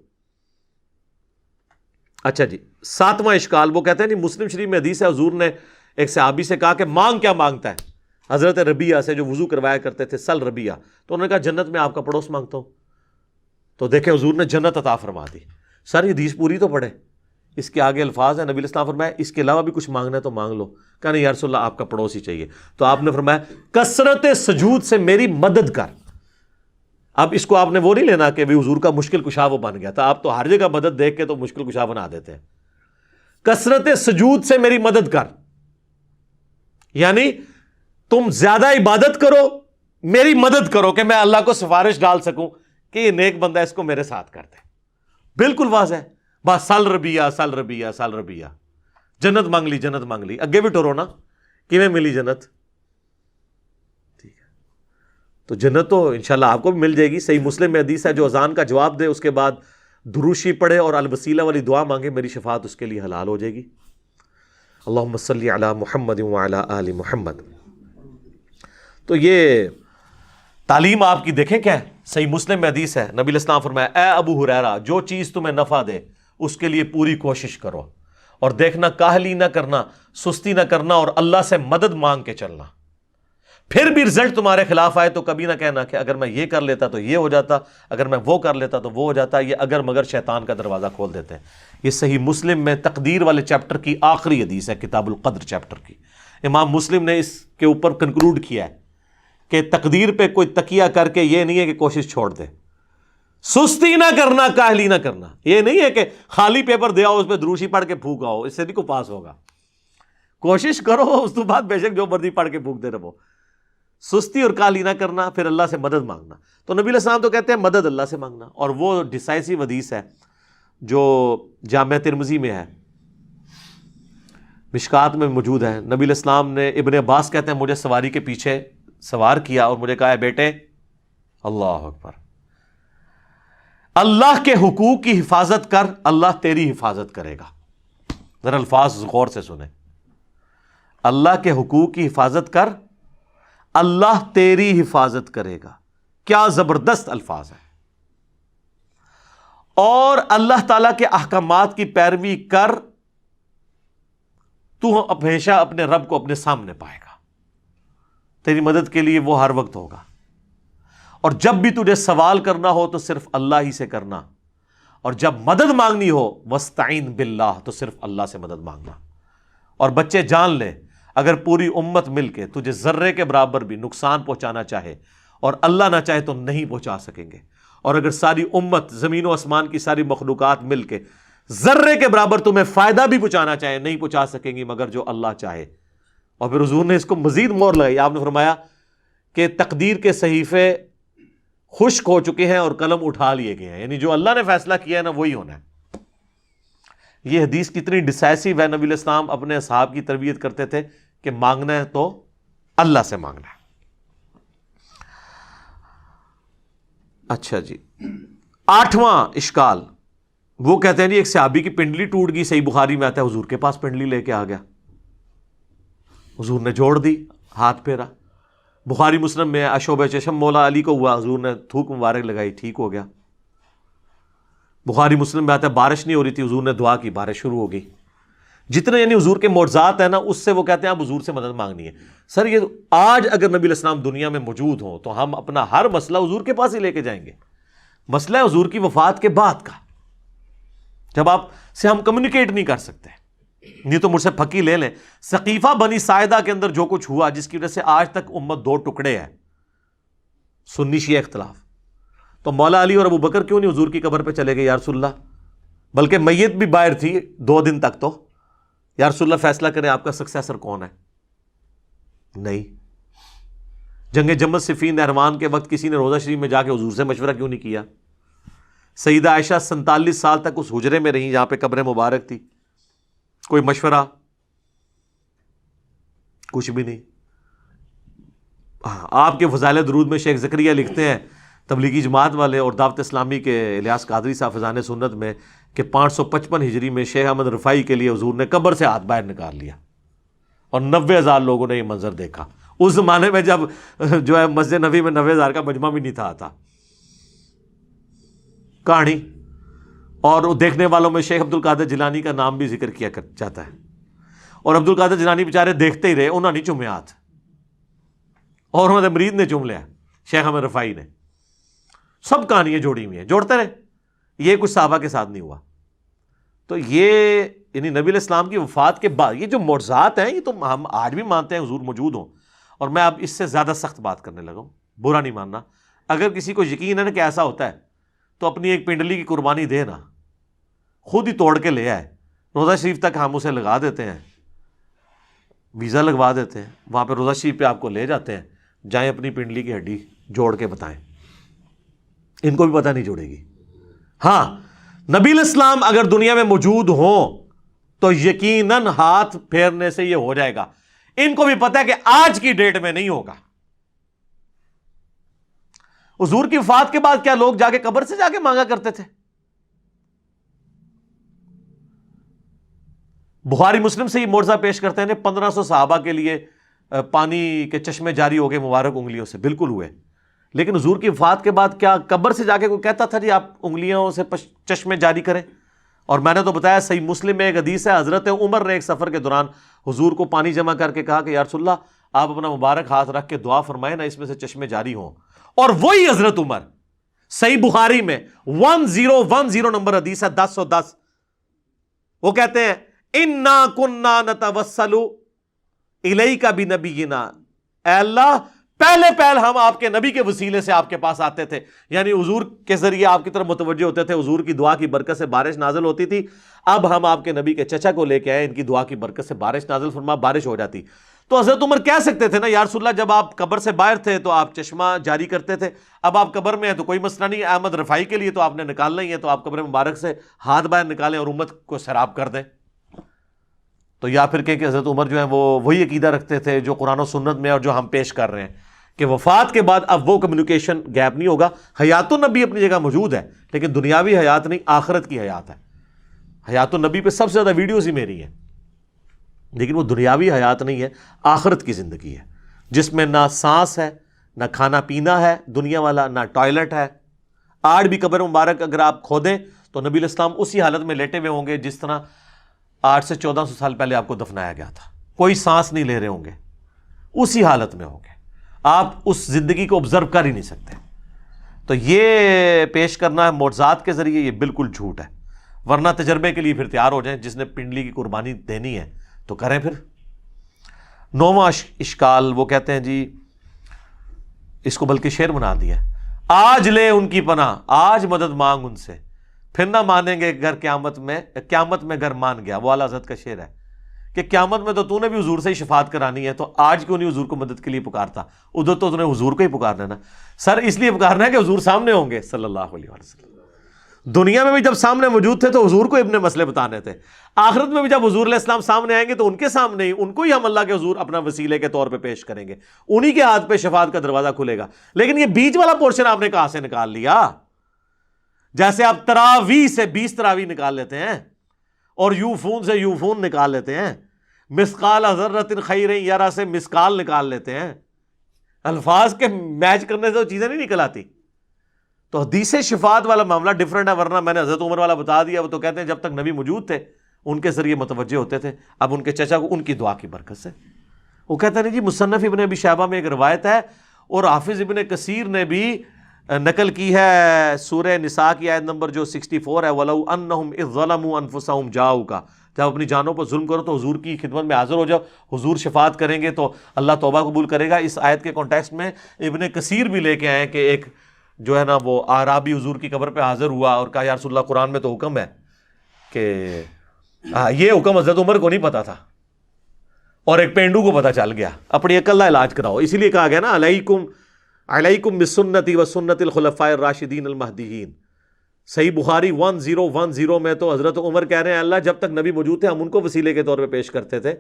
اچھا جی، 7واں اشکال وہ کہتے ہیں نہیں، مسلم شریف میں حدیث ہے حضور نے ایک صحابی سے کہا کہ مانگ کیا مانگتا ہے؟ حضرت ربیعہ سے جو وضو کروایا کرتے تھے، سل ربیعہ. تو انہوں نے کہا جنت میں آپ کا پڑوس مانگتا ہوں. تو دیکھیں حضور نے جنت عطا فرما دی. سر یہ حدیث پوری تو پڑھے، اس کے آگے الفاظ ہیں، نبی علیہ السلام فرمایا اس کے علاوہ بھی کچھ مانگنا ہے تو مانگ لو. کہا نہیں یا رسول اللہ آپ کا پڑوس ہی چاہیے. تو آپ نے فرمایا کثرت سجود سے میری مدد کر. اب اس کو آپ نے وہ نہیں لینا کہ بھی حضور کا مشکل کشا وہ بن گیا تھا، آپ تو ہر جگہ مدد دیکھ کے تو مشکل کشا بنا دیتے ہیں. کثرت سجود سے میری مدد کر، یعنی تم زیادہ عبادت کرو، میری مدد کرو کہ میں اللہ کو سفارش ڈال سکوں کہ یہ نیک بندہ اس کو میرے ساتھ کر دے. بالکل واضح ہے. بس سل ربیعہ سل ربیعہ سل ربیعہ، جنت مانگ لی جنت مانگ لی. اگے بھی ٹورو نا کیویں ملی جنت؟ ٹھیک ہے، تو جنت تو انشاءاللہ آپ کو بھی مل جائے گی. صحیح مسلم میں حدیث ہے جو اذان کا جواب دے اس کے بعد دروشی پڑھے اور الوسیلہ والی دعا مانگے، میری شفاعت اس کے لیے حلال ہو جائے گی. اللہم صلی علی محمد وعلی آل محمد. تو یہ تعلیم آپ کی دیکھیں کیا ہے. صحیح مسلم میں حدیث ہے، نبی علیہ السلام فرمایا اے ابو ہریرہ جو چیز تمہیں نفع دے اس کے لیے پوری کوشش کرو، اور دیکھنا کاہلی نہ کرنا، سستی نہ کرنا، اور اللہ سے مدد مانگ کے چلنا. پھر بھی رزلٹ تمہارے خلاف آئے تو کبھی نہ کہنا کہ اگر میں یہ کر لیتا تو یہ ہو جاتا، اگر میں وہ کر لیتا تو وہ ہو جاتا. یہ اگر مگر شیطان کا دروازہ کھول دیتے ہیں. یہ صحیح مسلم میں تقدیر والے چیپٹر کی آخری حدیث ہے، کتاب القدر چیپٹر کی. امام مسلم نے اس کے اوپر کنکلوڈ کیا ہے کہ تقدیر پہ کوئی تکیہ کر کے یہ نہیں ہے کہ کوشش چھوڑ دے، سستی نہ کرنا، کاہلی نہ کرنا. یہ نہیں ہے کہ خالی پیپر دے آؤ اس پہ دروشی پڑھ کے پھونک آؤ، اس سے نہیں کو پاس ہوگا. کوشش کرو، اس تو بعد بے شک جو مرضی پڑھ کے پھونک دے رہو. سستی اور کاہلی نہ کرنا، پھر اللہ سے مدد مانگنا. تو نبی علیہ السلام تو کہتے ہیں مدد اللہ سے مانگنا. اور وہ ڈیسائسو حدیث ہے جو جامع ترمذی میں ہے، مشکات میں موجود ہے. نبی علیہ السلام نے، ابن عباس کہتے ہیں مجھے سواری کے پیچھے سوار کیا اور مجھے کہا ہے بیٹے اللہ اکبر، اللہ کے حقوق کی حفاظت کر، اللہ تیری حفاظت کرے گا. ذرا الفاظ غور سے سنیں. اللہ کے حقوق کی حفاظت کر، اللہ تیری حفاظت کرے گا. کیا زبردست الفاظ ہے. اور اللہ تعالی کے احکامات کی پیروی کر، تو ہمیشہ اپنے رب کو اپنے سامنے پائے گا. تیری مدد کے لیے وہ ہر وقت ہوگا. اور جب بھی تجھے سوال کرنا ہو تو صرف اللہ ہی سے کرنا، اور جب مدد مانگنی ہو وَاسْتَعِنْ بِاللَّهِ تو صرف اللہ سے مدد مانگنا. اور بچے جان لے اگر پوری امت مل کے تجھے ذرے کے برابر بھی نقصان پہنچانا چاہے اور اللہ نہ چاہے تو نہیں پہنچا سکیں گے. اور اگر ساری امت، زمین و آسمان کی ساری مخلوقات مل کے ذرے کے برابر تمہیں فائدہ بھی پہنچانا چاہے نہیں پہنچا سکیں گی مگر جو اللہ چاہے. اور پھر حضور نے اس کو مزید مور لگائی. آپ نے فرمایا کہ تقدیر کے صحیفے خشک ہو چکے ہیں اور قلم اٹھا لیے گئے ہیں، یعنی جو اللہ نے فیصلہ کیا ہے نا وہی ہونا ہے. یہ حدیث کتنی ڈیسائسو ہے. نبی علیہ السلام اپنے اصحاب کی تربیت کرتے تھے کہ مانگنا ہے تو اللہ سے مانگنا ہے. اچھا جی، 8واں اشکال وہ کہتے ہیں جی ایک صحابی کی پنڈلی ٹوٹ گئی. صحیح بخاری میں آتا ہے حضور کے پاس پنڈلی لے کے آ گیا، حضور نے جوڑ دی، ہاتھ پھیرا. بخاری مسلم میں اشوب چشم مولا علی کو ہوا، حضور نے تھوک مبارک لگائی، ٹھیک ہو گیا. بخاری مسلم میں آتا ہے بارش نہیں ہو رہی تھی، حضور نے دعا کی، بارش شروع ہو گئی. جتنے یعنی حضور کے معجزات ہیں نا اس سے وہ کہتے ہیں آپ حضور سے مدد مانگنی ہے. سر یہ آج اگر نبی علیہ السلام دنیا میں موجود ہوں تو ہم اپنا ہر مسئلہ حضور کے پاس ہی لے کے جائیں گے. مسئلہ ہے حضور کی وفات کے بعد کا، جب آپ سے ہم کمیونیکیٹ نہیں کر سکتے. نہیں تو مجھ سے پھکی لے لیں. ثقیفہ بنی ساعدہ کے اندر جو کچھ ہوا جس کی وجہ سے آج تک امت دو ٹکڑے ہے، سنی شیعہ اختلاف، تو مولا علی اور ابو بکر کیوں نہیں حضور کی قبر پہ چلے گئے یا رسول اللہ؟ بلکہ میت بھی باہر تھی 2 دن تک. تو یا رسول اللہ فیصلہ کریں آپ کا سکسیسر کون ہے. نہیں. جنگ جمل صفین نہروان کے وقت کسی نے روضہ شریف میں جا کے حضور سے مشورہ کیوں نہیں کیا؟ سیدہ عائشہ 47 سال تک اس حجرے میں رہیں جہاں پہ قبر مبارک تھی. کوئی مشورہ؟ کچھ بھی نہیں. آپ کے فضائل درود میں شیخ زکریا لکھتے ہیں، تبلیغی جماعت والے اور دعوت اسلامی کے الیاس قادری صاحب فضائل سنت میں، کہ 555 ہجری میں شیخ احمد رفاعی کے لیے حضور نے قبر سے ہاتھ باہر نکال لیا اور 90,000 لوگوں نے یہ منظر دیکھا. اس زمانے میں جب جو ہے مسجد نبوی میں 90,000 کا مجمع بھی نہیں تھا آتا. کہانی. اور دیکھنے والوں میں شیخ عبد القادر جیلانی کا نام بھی ذکر کیا جاتا ہے. اور عبد القادر جیلانی بیچارے دیکھتے ہی رہے، انہوں نے نہیں چومے ہاتھ، اور انہوں نے مرید نے چوم لیا، شیخ احمد رفاعی نے. سب کہانیاں جوڑی ہوئی ہیں، جوڑتے رہے. یہ کچھ صحابہ کے ساتھ نہیں ہوا. تو یہ یعنی نبی علیہ السلام کی وفات کے بعد یہ جو معجزات ہیں، یہ تو ہم آج بھی مانتے ہیں حضور موجود ہوں. اور میں اب اس سے زیادہ سخت بات کرنے لگا ہوں، برا نہیں ماننا. اگر کسی کو یقین ہے نا کہ ایسا ہوتا ہے تو اپنی ایک پنڈلی کی قربانی دے نا، خود ہی توڑ کے لے آئے. روضہ شریف تک ہم اسے لگا دیتے ہیں، ویزا لگوا دیتے ہیں، وہاں پہ روضہ شریف پہ آپ کو لے جاتے ہیں. جائیں اپنی پنڈلی کی ہڈی جوڑ کے بتائیں. ان کو بھی پتہ نہیں جوڑے گی. ہاں، نبی علیہ السلام اگر دنیا میں موجود ہوں تو یقیناً ہاتھ پھیرنے سے یہ ہو جائے گا. ان کو بھی پتہ ہے کہ آج کی ڈیٹ میں نہیں ہوگا. حضور کی وفات کے بعد کیا لوگ جا کے قبر سے جا کے مانگا کرتے تھے؟ بخاری مسلم سے یہ معجزہ پیش کرتے ہیں 1500 صحابہ کے لیے پانی کے چشمے جاری ہو گئے مبارک انگلیوں سے. بالکل ہوئے. لیکن حضور کی وفات کے بعد کیا قبر سے جا کے کوئی کہتا تھا جی آپ انگلیوں سے چشمے جاری کریں؟ اور میں نے تو بتایا صحیح مسلم میں ایک حدیث ہے، حضرت عمر نے ایک سفر کے دوران حضور کو پانی جمع کر کے کہا کہ یا رسول اللہ آپ اپنا مبارک ہاتھ رکھ کے دعا فرمائیں نا، اس میں سے چشمے جاری ہوں. اور وہی حضرت عمر، صحیح بخاری میں 1010 نمبر حدیث ہے، 1010، وہ کہتے ہیں انا کننا نتوسل الیک بنبینا، اے اللہ پہلے ہم آپ کے نبی کے وسیلے سے آپ کے پاس آتے تھے. یعنی حضور کے ذریعے آپ کی طرف متوجہ ہوتے تھے، حضور کی دعا کی برکت سے بارش نازل ہوتی تھی. اب ہم آپ کے نبی کے چچا کو لے کے آئے، ان کی دعا کی برکت سے بارش نازل فرما، بارش ہو جاتی. تو حضرت عمر کہہ سکتے تھے نا یا رسول اللہ جب آپ قبر سے باہر تھے تو آپ چشمہ جاری کرتے تھے، اب آپ قبر میں ہیں تو کوئی مسئلہ نہیں. احمد رفاعی کے لیے تو آپ نے نکالنا ہی ہے، تو آپ قبر مبارک سے ہاتھ باہر نکالیں اور امت کو سیراب کر دیں. تو یا پھر کہ حضرت عمر جو ہیں وہ وہی عقیدہ رکھتے تھے جو قرآن و سنت میں اور جو ہم پیش کر رہے ہیں، کہ وفات کے بعد اب وہ کمیونیکیشن گیپ نہیں ہوگا. حیات النبی اپنی جگہ موجود ہے، لیکن دنیاوی حیات نہیں، آخرت کی حیات ہے. حیات النبی پہ سب سے زیادہ ویڈیوز ہی میری ہیں، لیکن وہ دنیاوی حیات نہیں ہے، آخرت کی زندگی ہے، جس میں نہ سانس ہے، نہ کھانا پینا ہے دنیا والا، نہ ٹوائلٹ ہے. آج بھی قبر مبارک اگر آپ کھودیں تو نبی علیہ السلام اسی حالت میں لیٹے ہوئے ہوں گے جس طرح 800 سے 1400 سال پہلے آپ کو دفنایا گیا تھا. کوئی سانس نہیں لے رہے ہوں گے، اسی حالت میں ہوں گے. آپ اس زندگی کو آبزرو کر ہی نہیں سکتے. تو یہ پیش کرنا ہے معجزات کے ذریعے، یہ بالکل جھوٹ ہے. ورنہ تجربے کے لیے پھر تیار ہو جائیں، جس نے پنڈلی کی قربانی دینی ہے تو کریں. پھر 9واں اشکال وہ کہتے ہیں جی اس کو بلکہ شعر بنا دیا، آج لے ان کی پناہ، آج مدد مانگ ان سے، پھر نہ مانیں گے گر قیامت میں گر مان گیا. وہ اعلیٰ حضرت کا شعر ہے کہ قیامت میں تو نے بھی حضور سے ہی شفاعت کرانی ہے، تو آج کیوں نہیں حضور کو مدد کے لیے پکارتا؟ ادھر تو نے حضور کو ہی پکارنا ہے نا. سر اس لیے پکارنا ہے کہ حضور سامنے ہوں گے صلی اللہ علیہ وسلم. دنیا میں بھی جب سامنے موجود تھے تو حضور کو اپنے مسئلے بتانے تھے. آخرت میں بھی جب حضور علیہ السلام سامنے آئیں گے تو ان کے سامنے ہی ان کو ہی ہم اللہ کے حضور اپنا وسیلے کے طور پہ پیش کریں گے، انہی کے ہاتھ پہ شفاعت کا دروازہ کھلے گا. لیکن یہ بیچ والا پورشن آپ نے کہاں سے نکال لیا؟ جیسے آپ تراویح سے 20 تراویح نکال لیتے ہیں اور یوفون سے یوفون نکال لیتے ہیں، مسقال ذرۃ خیر یرا سے مسقال نکال لیتے ہیں. الفاظ کے میچ کرنے سے وہ چیزیں نہیں نکل آتی. تو حدیث شفاعت والا معاملہ ڈیفرنٹ ہے. ورنہ میں نے حضرت عمر والا بتا دیا. وہ تو کہتے ہیں جب تک نبی موجود تھے ان کے ذریعے متوجہ ہوتے تھے، اب ان کے چچا کو ان کی دعا کی برکت سے. وہ کہتے ہیں جی مصنف ابن ابی شیبہ میں ایک روایت ہے اور حافظ ابن کثیر نے بھی نقل کی ہے سورہ نساء کی آیت نمبر جو 64 ہے، وَلَوْ أَنَّهُمْ إِذْ ظَلَمُوا أَنفُسَهُمْ جَاءُوكَ، جب اپنی جانوں پر ظلم کرو تو حضور کی خدمت میں حاضر ہو جاؤ، حضور شفاعت کریں گے تو اللہ توبہ قبول کرے گا. اس آیت کے کانٹیکسٹ میں ابن کثیر بھی لے کے آئے کہ ایک جو ہے نا وہ اعرابی حضور کی قبر پہ حاضر ہوا اور کہا یا رسول اللہ قرآن میں تو حکم ہے کہ یہ حکم حضرت عمر کو نہیں پتا تھا. اور ایک پینڈو کو پتہ چل گیا، اپنی عقل کا علاج کراؤ. اسی لیے کہا گیا نا علیکم بسنتی و سنت الخلفاء الراشدین المہدیین. صحیح بخاری 1010 میں تو حضرت عمر کہہ رہے ہیں اللہ جب تک نبی موجود تھے ہم ان کو وسیلے کے طور پہ پیش کرتے تھے،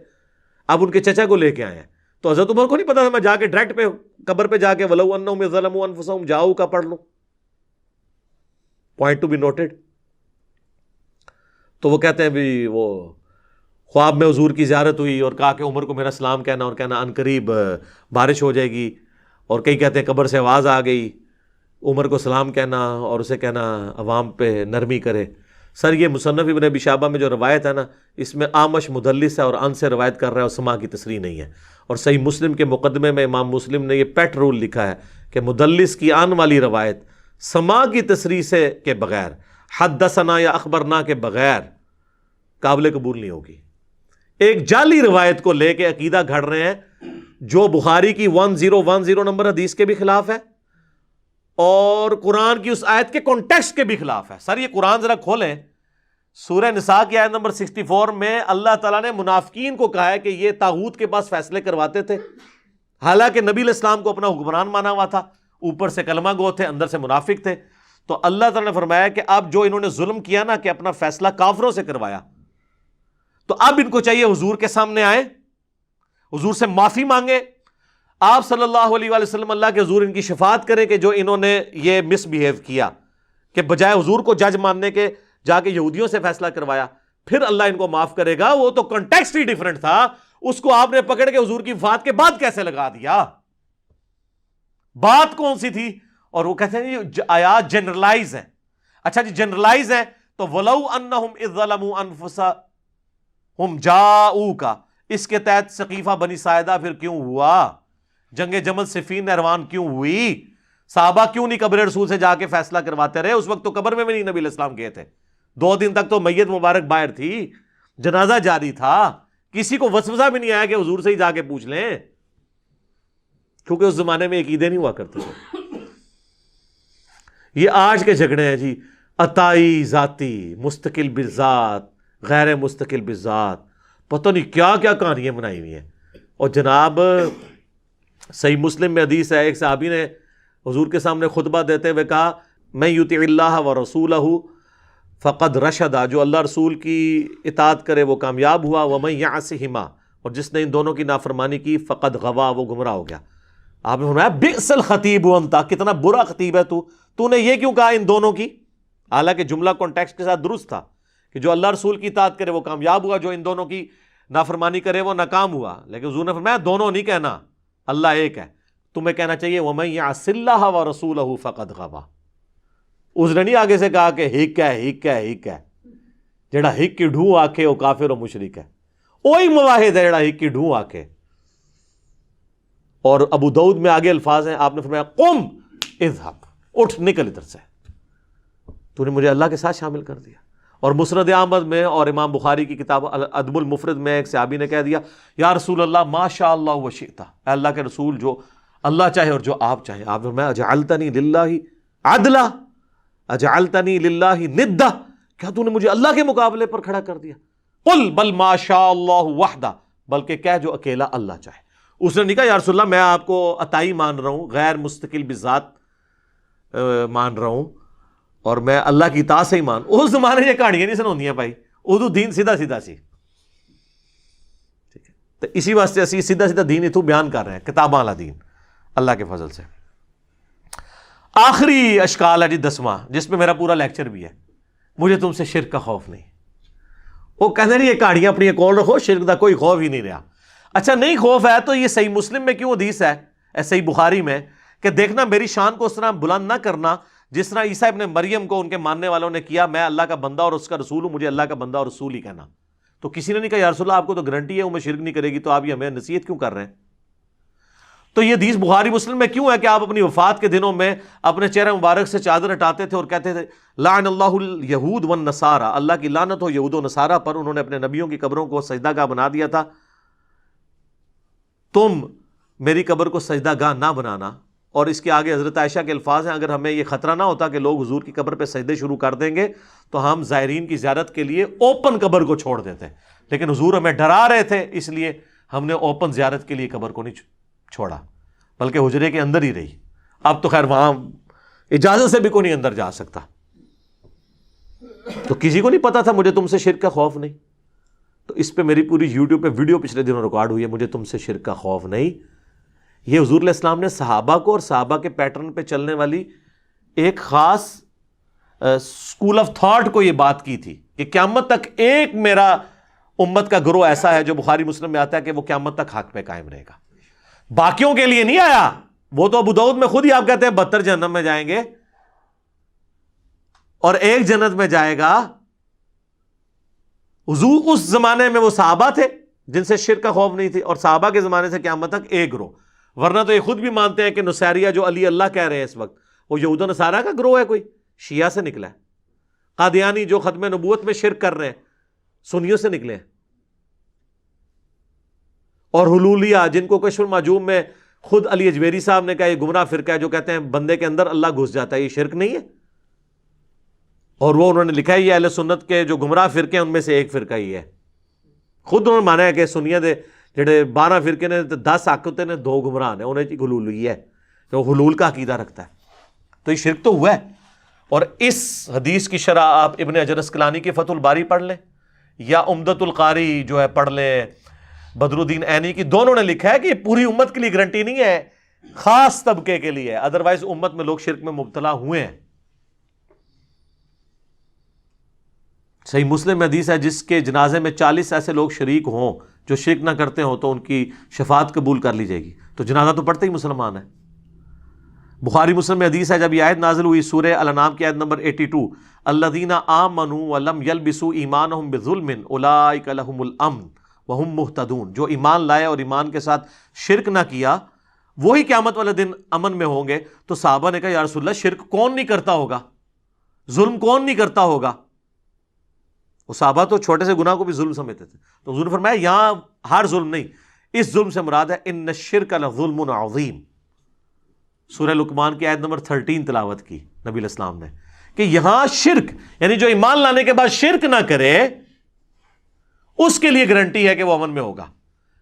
اب ان کے چچا کو لے کے آئے ہیں. تو حضرت عمر کو نہیں پتا تھا میں جا کے ڈائریکٹ پہ قبر پہ جا کے وَلَوْ أَنَّهُمْ ظَلَمُوا أَنفُسَهُمْ جاؤ کا پڑھ لوں. Point to be noted. تو وہ کہتے ہیں بھی وہ خواب میں حضور کی زیارت ہوئی اور کہا کہ عمر کو میرا سلام کہنا، اور کہنا ان قریب بارش ہو جائے گی. اور کئی کہتے ہیں قبر سے آواز آ گئی، عمر کو سلام کہنا اور اسے کہنا عوام پہ نرمی کرے. سر یہ مصنف ابن ابی شیبہ میں جو روایت ہے نا، اس میں آمش مدلس ہے اور ان سے روایت کر رہا ہے اور سما کی تصریح نہیں ہے. اور صحیح مسلم کے مقدمے میں امام مسلم نے یہ پیٹ رول لکھا ہے کہ مدلس کی آن والی روایت سما کی تصریح سے کے بغیر، حدثنا یا اخبرنا کے بغیر قابل قبول نہیں ہوگی. ایک جعلی روایت کو لے کے عقیدہ گھڑ رہے ہیں جو بخاری کی 1010 نمبر حدیث کے بھی خلاف ہے اور قرآن کی اس آیت کے کانٹیکسٹ کے بھی خلاف ہے. سر یہ قرآن ذرا کھولیں، سورہ نساء کی آیت نمبر 64 میں اللہ تعالیٰ نے منافقین کو کہا ہے کہ یہ طاغوت کے پاس فیصلے کرواتے تھے، حالانکہ نبی علیہ السلام کو اپنا حکمران مانا ہوا تھا، اوپر سے کلمہ گو تھے اندر سے منافق تھے. تو اللہ تعالیٰ نے فرمایا کہ اب جو انہوں نے ظلم کیا نا کہ اپنا فیصلہ کافروں سے کروایا، تو اب ان کو چاہیے حضور کے سامنے آئے، حضور سے معافی مانگے، آپ صلی اللہ علیہ وآلہ وسلم اللہ کے حضور ان کی شفاعت کریں کہ جو انہوں نے یہ مس بیہیو کیا کہ بجائے حضور کو جج ماننے کے جا کے یہودیوں سے فیصلہ کروایا، پھر اللہ ان کو معاف کرے گا. وہ تو کنٹیکسٹ ہی ڈیفرنٹ تھا، اس کو آپ نے پکڑ کے حضور کی وفات کے بعد کیسے لگا دیا؟ بات کون سی تھی؟ اور وہ کہتے ہیں یہ آیات جنرلائز ہیں. اچھا جی جنرلائز ہیں تو وَلَوْ أَنَّهُمْ إِذْ ظَلَمُوا أَنفُسَهُمْ جَاءُوكَ اس کے تحت سقیفہ بنی ساعدہ پھر کیوں ہوا؟ جنگ جمل صفین نہروان کیوں ہوئی؟ صحابہ کیوں نہیں قبر رسول سے جا کے فیصلہ کرواتے رہے؟ اس وقت تو قبر میں بھی نہیں نبی علیہ السلام گئے تھے، 2 دن تک تو میت مبارک باہر تھی، جنازہ جاری تھا، کسی کو وسوسہ بھی نہیں آیا کہ حضور سے ہی جا کے پوچھ لیں، کیونکہ اس زمانے میں عقیدے نہیں ہوا کرتے تھے. یہ آج کے جھگڑے ہیں جی، عطائی ذاتی، مستقل بذات، غیر مستقل بذات، پتہ نہیں کیا کیا کہانیاں بنائی ہوئی ہیں. اور جناب صحیح مسلم میں حدیث ہے، ایک صحابی نے حضور کے سامنے خطبہ دیتے ہوئے کہا میں یطیع اللہ و رسولہ فقد رشدا، جو اللہ رسول کی اطاعت کرے وہ کامیاب ہوا، ومن یعصہما اور جس نے ان دونوں کی نافرمانی کی فقد غوا وہ گمراہ ہو گیا. آپ نے فرمایا بئس الخطیب انت، کتنا برا خطیب ہے تو نے یہ کیوں کہا ان دونوں کی؟ حالانکہ جملہ کانٹیکسٹ کے ساتھ درست تھا کہ جو اللہ رسول کی اطاعت کرے وہ کامیاب ہوا، جو ان دونوں کی نافرمانی کرے وہ ناکام ہوا. لیکن حضور نے فرمایا دونوں نہیں کہنا، اللہ ایک ہے. تمہیں کہنا چاہیے وَمَن يَعْصِ اللَّهَ وَرَسُولَهُ فَقَدْ غَوَىٰ. اس نے نہیں آگے سے کہا کہ ہک ہے جڑا ہک کی ڈھوں آکھے وہ کافر و مشرک ہے. وہی مواحد ہے جڑا ہک کی ڈھوں آکھے. اور ابو داؤد میں آگے الفاظ ہیں، آپ نے فرمایا قم اذهب، اٹھ نکل ادھر سے، تو نے مجھے اللہ کے ساتھ شامل کر دیا. اور مسند احمد میں اور امام بخاری کی کتاب الادب المفرد میں ایک صحابی نے کہہ دیا یا رسول اللہ ما شاء اللہ و شئت، اے اللہ کے رسول جو اللہ چاہے اور جو آپ چاہیں. آپ نے فرمایا اجعلتنی للہ عدلا، اجعلتنی للہ ندا، کیا تو نے مجھے اللہ کے مقابلے پر کھڑا کر دیا؟ قل بل ما شاء اللہ وحدہ، بلکہ کہہ جو اکیلا اللہ چاہے. اس نے نہیں کہا یا رسول اللہ میں آپ کو عطائی مان رہا ہوں، غیر مستقل بذات مان رہا ہوں، اور میں اللہ کی اطاعت سے ہی مان. اس زمانے میں یہ کہانیاں نہیں سناؤندیاں بھائی، اردو دین سیدھا سیدھا سی. ٹھیک ہے، تو اسی واسطے اسی سیدھا سیدھا دین اتوں بیان کر رہے ہیں، کتاباں والا دین اللہ کے فضل سے. آخری اشکال ہے جی 10واں، جس میں میرا پورا لیکچر بھی ہے، مجھے تم سے شرک کا خوف نہیں. وہ کہتے نہیں یہ کہانیاں اپنی ایک اور رکھو، شرک کا کوئی خوف ہی نہیں رہا. اچھا نہیں خوف ہے تو یہ صحیح مسلم میں کیوں حدیث ہے، صحیح بخاری میں کہ دیکھنا میری شان کو اس طرح بلند نہ کرنا جس طرح عیسیٰ ابن مریم کو ان کے ماننے والوں نے کیا، میں اللہ کا بندہ اور اس کا رسول ہوں، مجھے اللہ کا بندہ اور رسول ہی کہنا. تو کسی نے نہیں کہا یا رسول اللہ آپ کو تو گارنٹی ہے وہ میں شرک نہیں کرے گی، تو آپ یہ ہمیں نصیحت کیوں کر رہے ہیں؟ تو یہ حدیث بخاری مسلم میں کیوں ہے کہ آپ اپنی وفات کے دنوں میں اپنے چہرے مبارک سے چادر ہٹاتے تھے اور کہتے تھے لعن اللہ الیہود والنصارى، اللہ کی لعنت ہو یہود و نصارہ پر، انہوں نے اپنے نبیوں کی قبروں کو سجدہ گاہ بنا دیا تھا، تم میری قبر کو سجدہ گاہ نہ بنانا. اور اس کے آگے حضرت عائشہ کے الفاظ ہیں اگر ہمیں یہ خطرہ نہ ہوتا کہ لوگ حضور کی قبر پہ سجدے شروع کر دیں گے تو ہم زائرین کی زیارت کے لیے اوپن قبر کو چھوڑ دیتے، لیکن حضور ہمیں ڈرا رہے تھے اس لیے ہم نے اوپن زیارت کے لیے قبر کو نہیں چھوڑا، بلکہ حجرے کے اندر ہی رہی. اب تو خیر وہاں اجازت سے بھی کوئی نہیں اندر جا سکتا. تو کسی کو نہیں پتا تھا مجھے تم سے شرک کا خوف نہیں. تو اس پہ میری پوری یوٹیوب پہ ویڈیو پچھلے دنوں ریکارڈ ہوئی ہے، مجھے تم سے شرک کا خوف نہیں. یہ حضور علیہ السلام نے صحابہ کو اور صحابہ کے پیٹرن پہ چلنے والی ایک خاص اسکول آف تھاٹ کو یہ بات کی تھی کہ قیامت تک ایک میرا امت کا گروہ ایسا ہے جو بخاری مسلم میں آتا ہے کہ وہ قیامت تک حق پہ قائم رہے گا. باقیوں کے لیے نہیں آیا. وہ تو ابو داؤد میں خود ہی آپ کہتے ہیں 72 جہنم میں جائیں گے اور ایک جنت میں جائے گا. حضور اس زمانے میں وہ صحابہ تھے جن سے شرک کا خوف نہیں تھی، اور صحابہ کے زمانے سے قیامت تک ایک گروہ. ورنہ تو یہ خود بھی مانتے ہیں کہ نصیریہ جو علی اللہ کہہ رہے ہیں اس وقت وہ یہود و نصارہ کا گروہ ہے، کوئی شیعہ سے نکلا ہے. قادیانی جو ختم نبوت میں شرک کر رہے ہیں سنیوں سے نکلے ہیں. اور حلولیہ جن کو کشف المعجوم میں خود علی اجویری صاحب نے کہا یہ گمراہ فرقہ ہے جو کہتے ہیں بندے کے اندر اللہ گھس جاتا ہے، یہ شرک نہیں ہے. اور وہ انہوں نے لکھا ہے یہ اہل سنت کے جو گمراہ فرقے ہیں ان میں سے ایک فرقہ ہی ہے. خود انہوں نے مانا ہے کہ سنیت دے جڑے 12 فرقے نے 10 حق ہوتے نے 2 گمراہ نے، انہیں کی حلولی ہے کہ وہ حلول کا عقیدہ رکھتا ہے. تو یہ شرک تو ہوا ہے. اور اس حدیث کی شرح آپ ابن حجر اسقلانی کی فتح الباری پڑھ لیں یا عمدۃ القاری جو ہے پڑھ لیں بدر الدین عینی کی. دونوں نے لکھا ہے کہ یہ پوری امت کے لیے گارنٹی نہیں ہے، خاص طبقے کے لیے ہے، ادروائز امت میں لوگ شرک میں مبتلا ہوئے ہیں. صحیح مسلم میں حدیث ہے جس کے جنازے میں 40 ایسے لوگ شریک ہوں جو شرک نہ کرتے ہوں تو ان کی شفاعت قبول کر لی جائے گی. تو جنازہ تو پڑھتے ہی مسلمان ہے. بخاری مسلم میں حدیث ہے جب یہ آیت نازل ہوئی سورہ الانعام کی آیت نمبر 82 الذین آمنوا ولم یلبسوا ایمانہم بظلم اولئک لہم الامن وہم مہتدون، جو ایمان لائے اور ایمان کے ساتھ شرک نہ کیا وہی قیامت والے دن امن میں ہوں گے. تو صحابہ نے کہا یا رسول اللہ شرک کون نہیں کرتا ہوگا، ظلم کون نہیں کرتا ہوگا. وہ صحابہ تو چھوٹے سے گناہ کو بھی ظلم سمجھتے تھے. تو حضور نے فرمایا یہاں ہر ظلم نہیں، اس ظلم سے مراد ہے ان الشرک لظلم عظیم. سورہ لقمان کی آیت نمبر 13 تلاوت کی نبی علیہ السلام نے کہ یہاں شرک یعنی جو ایمان لانے کے بعد شرک نہ کرے اس کے لیے گارنٹی ہے کہ وہ امن میں ہوگا.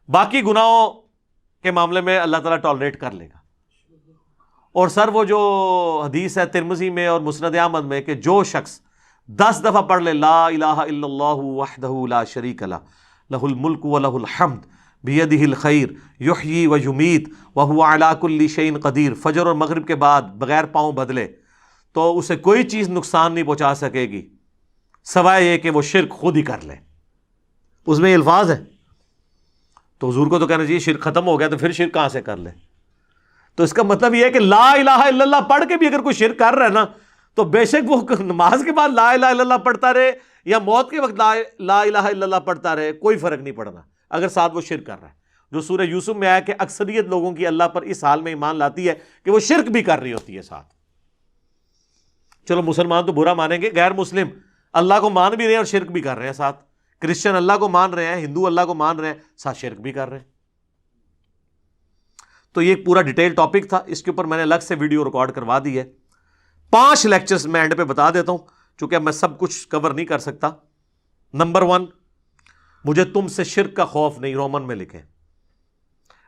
باقی گناہوں کے معاملے میں اللہ تعالیٰ ٹالریٹ کر لے گا. اور سر وہ جو حدیث ہے ترمذی میں اور مسند احمد میں کہ جو شخص 10 دفعہ پڑھ لے لا الہ الا اللہ وحدہ لا شریک لہ لہ الملک و لہ الحمد بیدہ الخیر یحیی و یمیت وہو علی کل شیء قدیر، فجر اور مغرب کے بعد بغیر پاؤں بدلے تو اسے کوئی چیز نقصان نہیں پہنچا سکے گی سوائے یہ کہ وہ شرک خود ہی کر لے. اس میں یہ الفاظ ہے. تو حضور کو تو کہنا چاہیے شرک ختم ہو گیا تو پھر شرک کہاں سے کر لے. تو اس کا مطلب یہ ہے کہ لا الہ الا اللہ پڑھ کے بھی اگر کوئی شرک کر رہا ہے نا تو بے شک وہ نماز کے بعد لا الہ الا اللہ پڑھتا رہے یا موت کے وقت لا الہ الا اللہ پڑھتا رہے کوئی فرق نہیں پڑنا اگر ساتھ وہ شرک کر رہا ہے. جو سورہ یوسف میں آیا کہ اکثریت لوگوں کی اللہ پر اس حال میں ایمان لاتی ہے کہ وہ شرک بھی کر رہی ہوتی ہے ساتھ. چلو مسلمان تو برا مانیں گے، غیر مسلم اللہ کو مان بھی رہے ہیں اور شرک بھی کر رہے ہیں ساتھ. کرسچن اللہ کو مان رہے ہیں، ہندو اللہ کو مان رہے ہیں، ساتھ شرک بھی کر رہے ہیں. تو یہ ایک پورا ڈیٹیل ٹاپک تھا، اس کے اوپر میں نے الگ سے ویڈیو ریکارڈ کروا دی ہے. 5 لیکچرز میں اینڈ پہ بتا دیتا ہوں چونکہ میں سب کچھ کور نہیں کر سکتا. نمبر 1 مجھے تم سے شرک کا خوف نہیں، رومن میں لکھیں.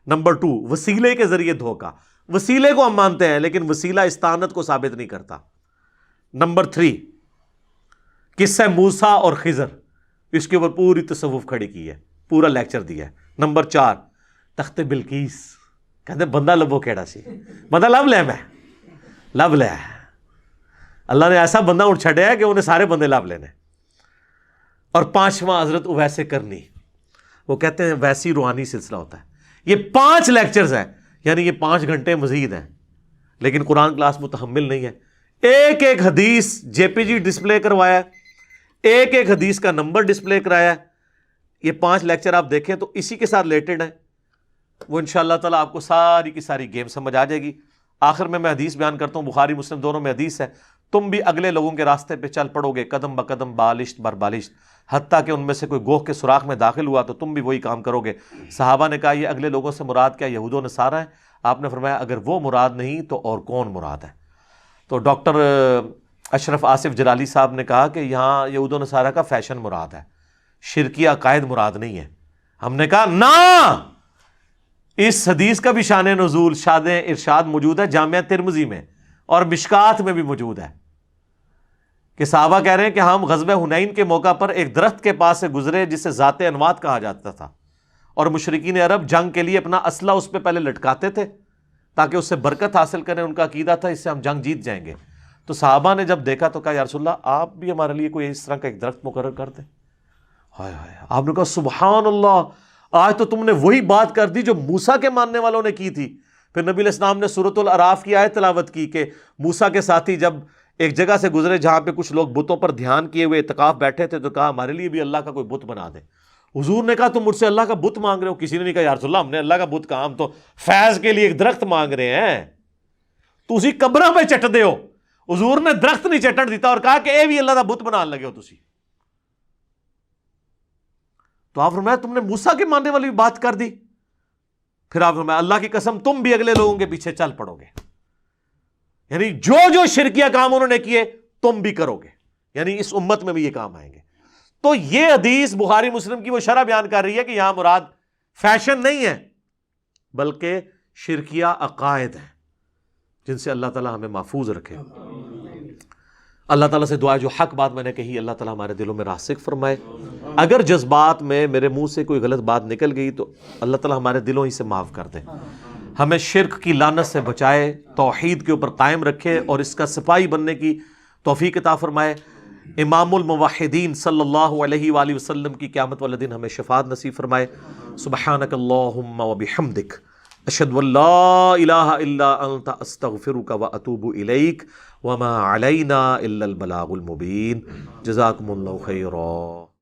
نمبر 2 وسیلے کے ذریعے دھوکہ، وسیلے کو ہم مانتے ہیں لیکن وسیلہ استعانت کو ثابت نہیں کرتا. نمبر 3 قصہ موسیٰ اور خضر، اس کے اوپر پوری تصوف کھڑی کی ہے، پورا لیکچر دیا ہے. نمبر 4 تخت بلقیس، کہتے بندہ لبو کیڑا سی، بندہ لب لے میں لب لے. اللہ نے ایسا بندہ اٹھ چھڑیا ہے کہ انہیں سارے بندے لب لینے. اور 5واں حضرت اویس کرنی، وہ کہتے ہیں ویسی روحانی سلسلہ ہوتا ہے. یہ 5 لیکچرز ہیں یعنی یہ 5 گھنٹے مزید ہیں لیکن قرآن کلاس متحمل نہیں ہے. ایک ایک حدیث جے پی جی ڈسپلے کروایا ہے، ایک ایک حدیث کا نمبر ڈسپلے کرایا ہے. یہ 5 لیکچر آپ دیکھیں تو اسی کے ساتھ ریلیٹڈ ہیں. وہ انشاءاللہ تعالیٰ آپ کو ساری کی ساری گیم سمجھ آ جائے گی. آخر میں حدیث بیان کرتا ہوں، بخاری مسلم دونوں میں حدیث ہے، تم بھی اگلے لوگوں کے راستے پہ چل پڑو گے قدم بقدم بالشت بر بالشت، حتیٰ کہ ان میں سے کوئی گوہ کے سوراخ میں داخل ہوا تو تم بھی وہی کام کرو گے. صحابہ نے کہا یہ اگلے لوگوں سے مراد کیا یہود و نصارہ ہیں؟ آپ نے فرمایا اگر وہ مراد نہیں تو اور کون مراد ہے؟ تو ڈاکٹر اشرف آصف جلالی صاحب نے کہا کہ یہاں یہود و نصارہ کا فیشن مراد ہے، شرکیہ عقائد مراد نہیں ہے. ہم نے کہا نا، اس حدیث کا بھی شان نزول شاد ارشاد موجود ہے جامعہ ترمذی میں اور مشکات میں بھی موجود ہے کہ صحابہ کہہ رہے ہیں کہ ہم غزوہ حنین کے موقع پر ایک درخت کے پاس سے گزرے جسے ذات انوات کہا جاتا تھا، اور مشرکین عرب جنگ کے لیے اپنا اسلحہ اس پہ پہلے لٹکاتے تھے تاکہ اس سے برکت حاصل کریں، ان کا عقیدہ تھا اس سے ہم جنگ جیت جائیں گے۔ تو صحابہ نے جب دیکھا تو کہا یا رسول اللہ آپ بھی ہمارے لیے کوئی اس طرح کا ایک درخت مقرر کر دیں۔ ہائے ہائے، آپ نے کہا سبحان اللہ، آج تو تم نے وہی بات کر دی جو موسیٰ کے ماننے والوں نے کی تھی۔ پھر نبی علیہ السلام نے سورۃ الاعراف کی آیت تلاوت کی کہ موسیٰ کے ساتھی جب ایک جگہ سے گزرے جہاں پہ کچھ لوگ بتوں پر دھیان کیے ہوئے اعتکاف بیٹھے تھے، تو کہا ہمارے لیے بھی اللہ کا کوئی بت بنا دے۔ حضور نے کہا تم مجھ سے اللہ کا بت مانگ رہے ہو؟ کسی نے نہیں کہا یا رسول اللہ ہم نے اللہ کا بت کہا، ہم تو فیض کے لیے ایک درخت مانگ رہے ہیں، تو اسی قبروں پہ چٹ دے ہو۔ حضور نے درخت نہیں چٹن دیتا اور کہا کہ اے بھی اللہ کا بت بنان لگے ہو تسی۔ تو آپ فرمایا تم نے موسیٰ کے ماننے والی بات کر دی۔ پھر آپ فرمایا اللہ کی قسم تم بھی اگلے لوگوں کے پیچھے چل پڑو گے، یعنی جو جو شرکیہ کام انہوں نے کیے تم بھی کرو گے، یعنی اس امت میں بھی یہ کام آئیں گے۔ تو یہ حدیث بخاری مسلم کی وہ شرح بیان کر رہی ہے کہ یہاں مراد فیشن نہیں ہے بلکہ شرکیہ عقائد ہیں جن سے اللہ تعالی ہمیں محفوظ رکھے۔ اللہ تعالیٰ سے دعا جو حق بات میں نے کہی اللہ تعالیٰ ہمارے دلوں میں راسخ فرمائے، اگر جذبات میں میرے منہ سے کوئی غلط بات نکل گئی تو اللہ تعالیٰ ہمارے دلوں ہی سے معاف کر دے، ہمیں شرک کی لعنت سے بچائے، توحید کے اوپر قائم رکھے اور اس کا سپاہی بننے کی توفیق عطا فرمائے۔ امام الموحدین صلی اللہ علیہ وآلہ وسلم کی قیامت والے دن ہمیں شفاعت نصیب فرمائے۔ سبحانک اللہم وبحمدک اشہد ان لا الہ الا انت استغفرک واتوب الیک وما علینا الا البلاغ المبین۔ جزاکم اللہ خیرا۔